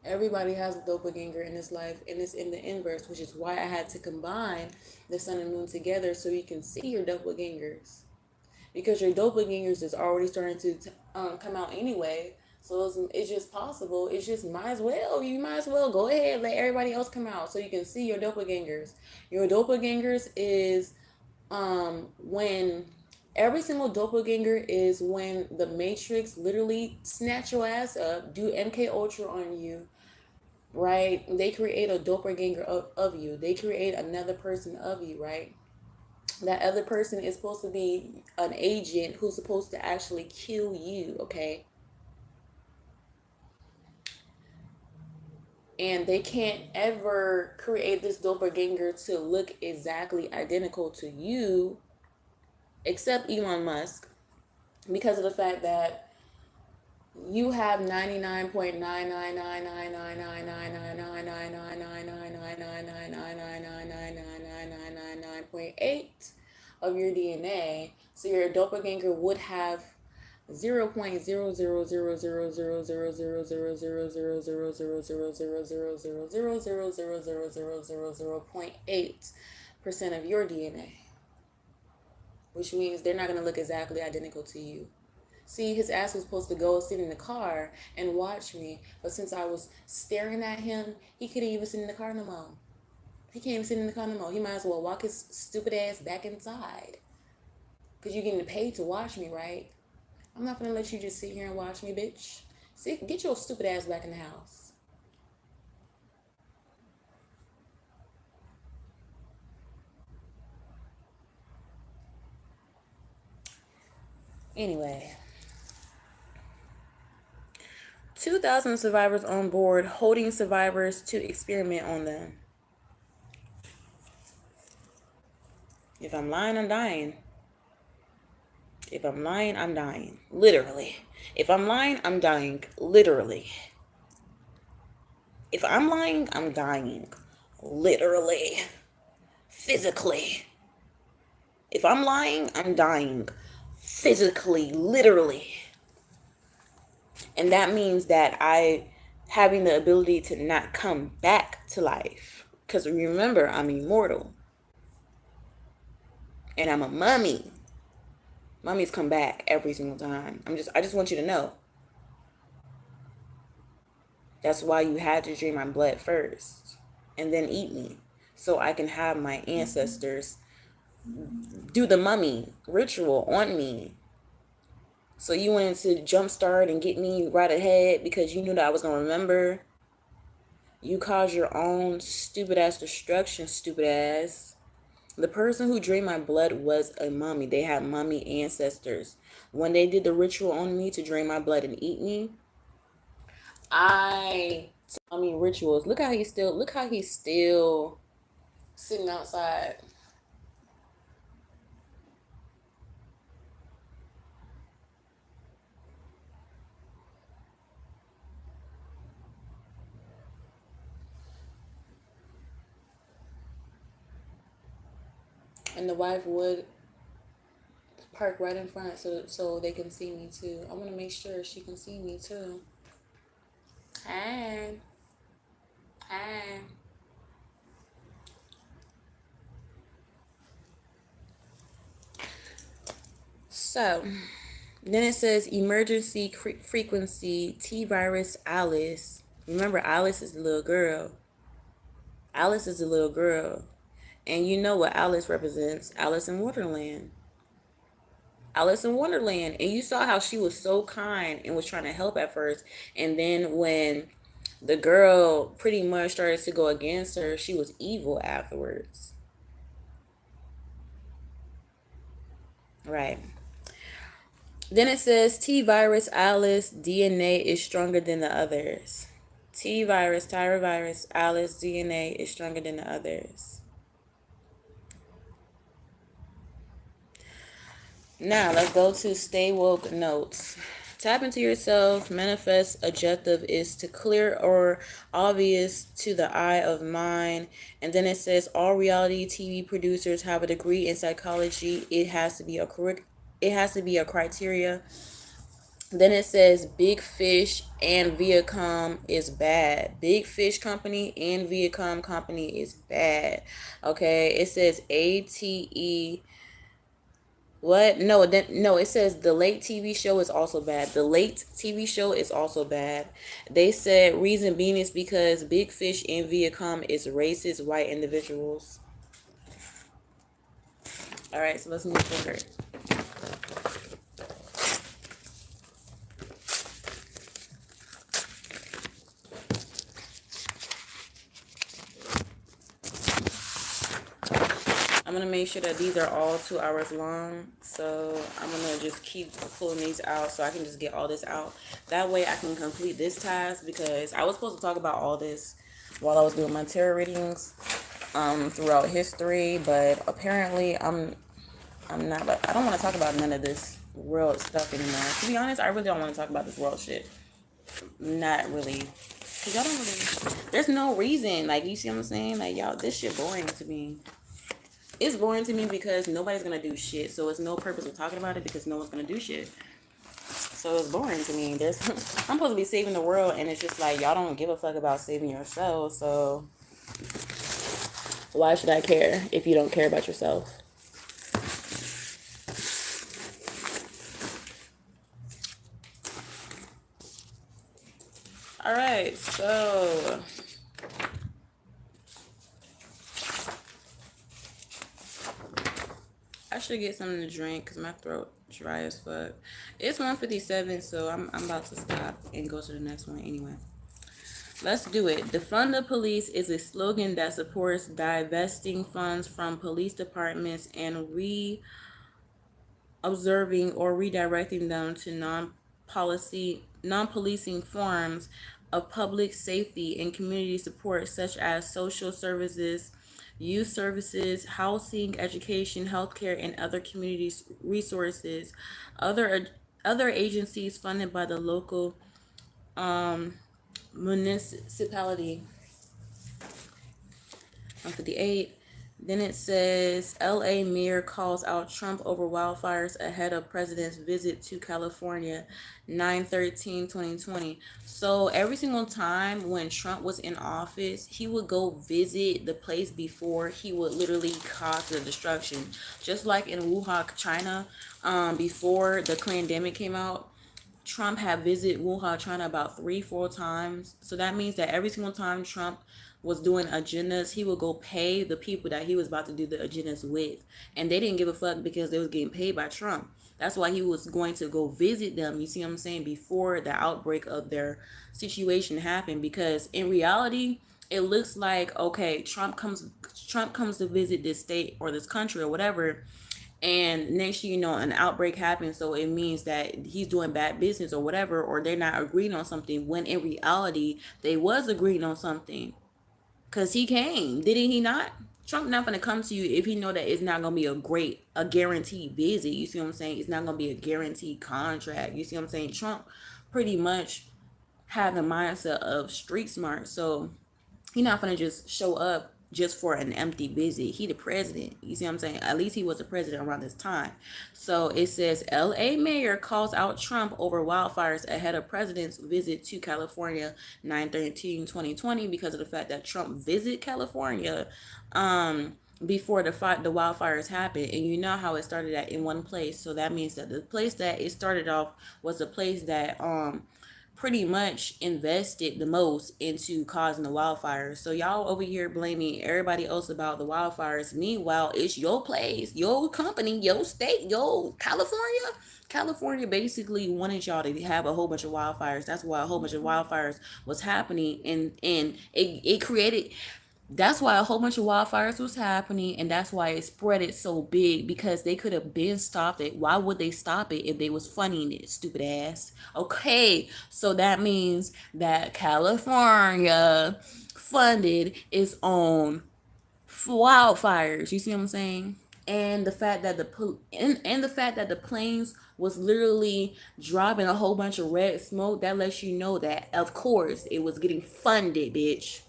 Everybody has a doppelganger in this life, and it's in the inverse, which is why I had to combine the sun and moon together so you can see your doppelgangers. Because your doppelgangers is already starting to come out anyway. So it's just possible. It's just might as well. You might as well go ahead, let everybody else come out so you can see your doppelgangers. Your doppelgangers is when every single doppelganger is when the Matrix literally snatch your ass up, do MK Ultra on you, right? They create a doppelganger of you. They create another person of you, right? That other person is supposed to be an agent who's supposed to actually kill you, okay? And they can't ever create this doppelganger to look exactly identical to you, except Elon Musk, because of the fact that you have 99.999999999999999999999.8 of your DNA. So your doppelganger would have 0.0000000000000000000000000.8% of your DNA, which means they're not going to look exactly identical to you. See, his ass was supposed to go sit in the car and watch me, but since I was staring at him, he couldn't even sit in the car no more. He can't even sit in the car no more. He might as well walk his stupid ass back inside. Because you're getting paid to watch me, right? I'm not going to let you just sit here and watch me, bitch. See, get your stupid ass back in the house. Anyway, 2,000 survivors on board, holding survivors to experiment on them. If I'm lying, I'm dying. If I'm lying, I'm dying. Literally. If I'm lying, I'm dying. Literally. If I'm lying, I'm dying. Literally. Physically. If I'm lying, I'm dying. Physically. Literally. And that means that I having the ability to not come back to life. Because remember, I'm immortal. And I'm a mummy. Mummies come back every single time. I just want you to know. That's why you had to drink my blood first and then eat me. So I can have my ancestors do the mummy ritual on me. So you wanted to jumpstart and get me right ahead because you knew that I was going to remember. You caused your own stupid ass destruction, stupid ass. The person who drained my blood was a mummy. They had mummy ancestors. When they did the ritual on me to drain my blood and eat me, rituals. Look how he's still sitting outside. And the wife would park right in front so they can see me too. I want to make sure she can see me too. Hey. Hey. So then it says emergency frequency T virus Alice. Remember, Alice is the little girl. Alice is the little girl. And you know what Alice represents? Alice in Wonderland. Alice in Wonderland. And you saw how she was so kind and was trying to help at first. And then when the girl pretty much started to go against her, she was evil afterwards. Right. Then it says T virus Alice DNA is stronger than the others. T virus, Tyrovirus, Alice DNA is stronger than the others. Now let's go to Stay Woke notes. Tap into yourself. Manifest objective is to clear or obvious to the eye of mind. And then it says all reality TV producers have a degree in psychology. It has to be a criteria. Then it says Big Fish and Viacom is bad. Big Fish Company and Viacom Company is bad. Okay, it says ATE. What? No, no, it says the late TV show is also bad. The late TV show is also bad. They said reason being is because Big Fish and Viacom is racist white individuals. All right, so let's move forward. I'm going to make sure that these are all 2 hours long. So I'm going to just keep pulling these out so I can just get all this out. That way I can complete this task, because I was supposed to talk about all this while I was doing my tarot readings throughout history. But apparently I'm not. I don't want to talk about none of this world stuff anymore. To be honest, I really don't want to talk about this world shit. Not really. Because y'all don't really. There's no reason. Like, you see what I'm saying? Like, y'all, this shit boring to me. It's boring to me because nobody's gonna do shit. So it's no purpose of talking about it because no one's gonna do shit. So it's boring to me. I'm supposed to be saving the world, and it's just like y'all don't give a fuck about saving yourself. So why should I care if you don't care about yourself? All right, so I should get something to drink because my throat dry as fuck. It's 1:57, so I'm about to stop and go to the next one anyway. Let's do it. Defund the police is a slogan that supports divesting funds from police departments and observing or redirecting them to non-policing forms of public safety and community support, such as social services, youth services, housing, education, healthcare, and other community resources. Other agencies funded by the local municipality. 158. Then it says LA mayor calls out Trump over wildfires ahead of president's visit to California 9/13/2020. So every single time when Trump was in office, he would go visit the place before he would literally cause the destruction. Just like in Wuhan, China, before the pandemic came out, Trump had visited Wuhan, China about 3, 4 times. So that means that every single time Trump was doing agendas, he would go pay the people that he was about to do the agendas with. And they didn't give a fuck because they was getting paid by Trump. That's why he was going to go visit them, you see what I'm saying, before the outbreak of their situation happened. Because in reality, it looks like, okay, Trump comes to visit this state or this country or whatever, and next thing you know, an outbreak happens, so it means that he's doing bad business or whatever, or they're not agreeing on something, when in reality they was agreeing on something, because he came, didn't he not? Trump not gonna come to you if he know that it's not gonna be a guaranteed visit. You see what I'm saying? It's not gonna be a guaranteed contract. You see what I'm saying? Trump pretty much have the mindset of street smart, so he not gonna just show up just for an empty visit. He the president. You see what I'm saying? At least he was the president around this time. So it says LA mayor calls out Trump over wildfires ahead of president's visit to California 9/13/2020, because of the fact that Trump visit California before the wildfires happened, and you know how it started at in one place. So that means that the place that it started off was the place that pretty much invested the most into causing the wildfires. So y'all over here blaming everybody else about the wildfires. Meanwhile, it's your place, your company, your state, your California. California basically wanted y'all to have a whole bunch of wildfires. That's why a whole bunch of wildfires was happening, and it created, that's why a whole bunch of wildfires was happening, and that's why it spread it so big, because they could have been stopped it. Why would they stop it if they was funding it, stupid ass? Okay, so that means that California funded its own wildfires. You see what I'm saying? And the fact that the fact that the planes was literally dropping a whole bunch of red smoke, that lets you know that of course it was getting funded, bitch.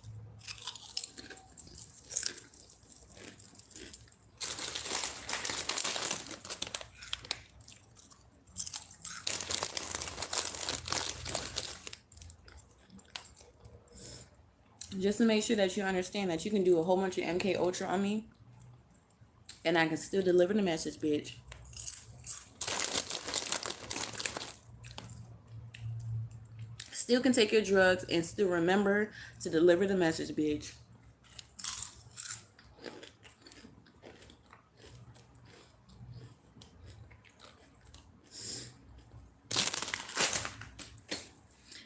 Just to make sure that you understand that you can do a whole bunch of MK Ultra on me and I can still deliver the message, bitch. Still can take your drugs and still remember to deliver the message, bitch.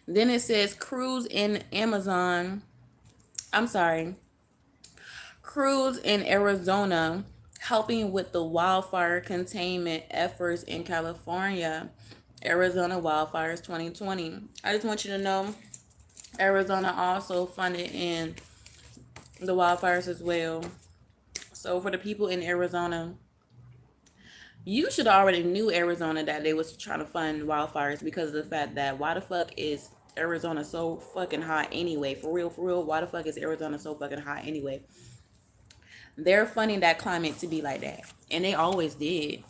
Then it says crews in Amazon. I'm sorry. Crews in Arizona helping with the wildfire containment efforts in California. Arizona wildfires 2020. I just want you to know Arizona also funded in the wildfires as well. So for the people in Arizona, you should already knew Arizona that they was trying to fund wildfires because of the fact that why the fuck is Arizona so fucking hot anyway? For real, why the fuck is Arizona so fucking hot anyway? They're funding that climate to be like that. And they always did.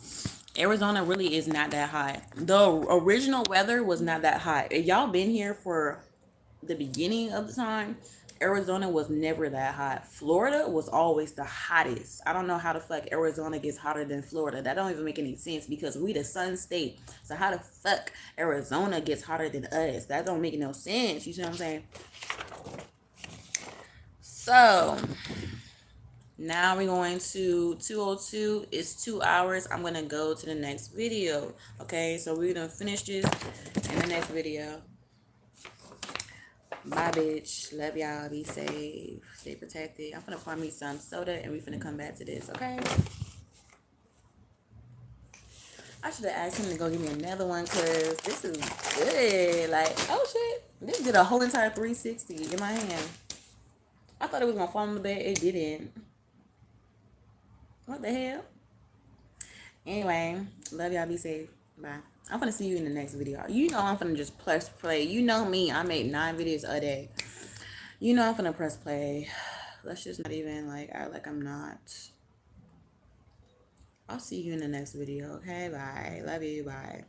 Arizona really is not that hot. The original weather was not that hot. If y'all been here for the beginning of the time, Arizona was never that hot. Florida was always the hottest. I don't know how the fuck Arizona gets hotter than Florida. That don't even make any sense because we the sun state. So how the fuck Arizona gets hotter than us? That don't make no sense. You see what I'm saying? So now we're going to 202. It's 2 hours. I'm going to go to the next video. Okay, so we're going to finish this in the next video. Bye, bitch. Love y'all. Be safe. Stay protected. I'm going to pour me some soda and we're going to come back to this, okay? I should have asked him to go give me another one because this is good. Like, oh shit. This did a whole entire 360 in my hand. I thought it was going to fall on the bed. It didn't. What the hell? Anyway, love y'all. Be safe. Bye. I'm gonna see you in the next video. You know I'm gonna just press play. You know me. I make 9 videos a day. You know I'm gonna press play. Let's just not even like act like I'm not. I'll see you in the next video. Okay. Bye. Love you. Bye.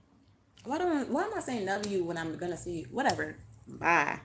Why am I saying love you when I'm gonna see you? Whatever. Bye.